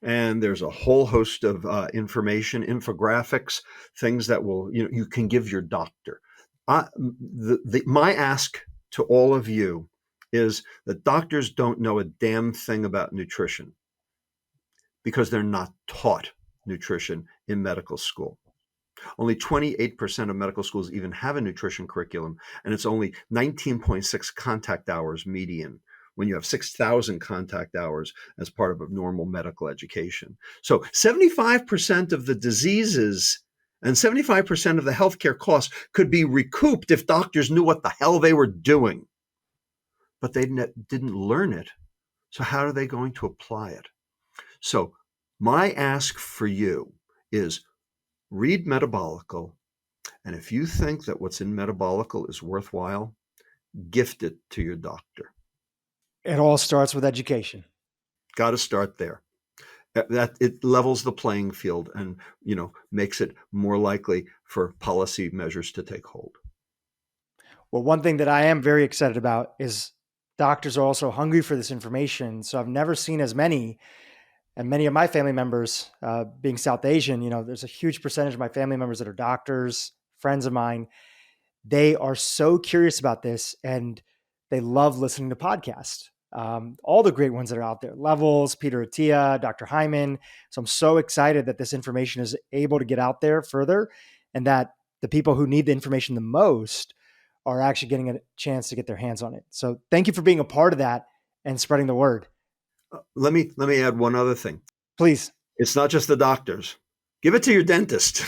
and there's a whole host of information, infographics, things that will, you can give your doctor. My ask to all of you is that doctors don't know a damn thing about nutrition because they're not taught nutrition in medical school. Only 28% of medical schools even have a nutrition curriculum, and it's only 19.6 contact hours median when you have 6,000 contact hours as part of a normal medical education. So 75% of the diseases and 75% of the healthcare costs could be recouped if doctors knew what the hell they were doing. But they didn't learn it. So how are they going to apply it? So my ask for you is read Metabolical, and if you think that what's in Metabolical is worthwhile, gift it to your doctor. It all starts with education. Got to start there. That it levels the playing field and, makes it more likely for policy measures to take hold. Well, one thing that I am very excited about is doctors are also hungry for this information. So I've never seen as many, and many of my family members, being South Asian, there's a huge percentage of my family members that are doctors, friends of mine. They are so curious about this and they love listening to podcasts. All the great ones that are out there, Levels, Peter Attia, Dr. Hyman. So I'm so excited that this information is able to get out there further and that the people who need the information the most are actually getting a chance to get their hands on it. So thank you for being a part of that and spreading the word. Let me add one other thing. Please. It's not just the doctors. Give it to your dentist.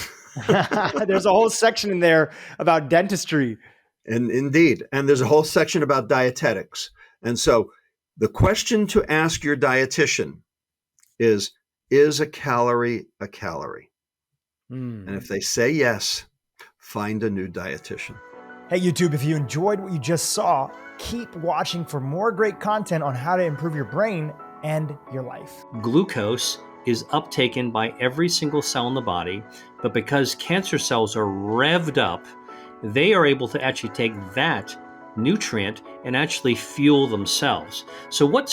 There's a whole section in there about dentistry. And indeed. And there's a whole section about dietetics. And so the question to ask your dietitian is a calorie a calorie? And if they say yes, find a new dietitian. Hey, YouTube, if you enjoyed what you just saw, keep watching for more great content on how to improve your brain and your life. Glucose is uptaken by every single cell in the body, but because cancer cells are revved up, they are able to actually take that nutrient and actually fuel themselves. So what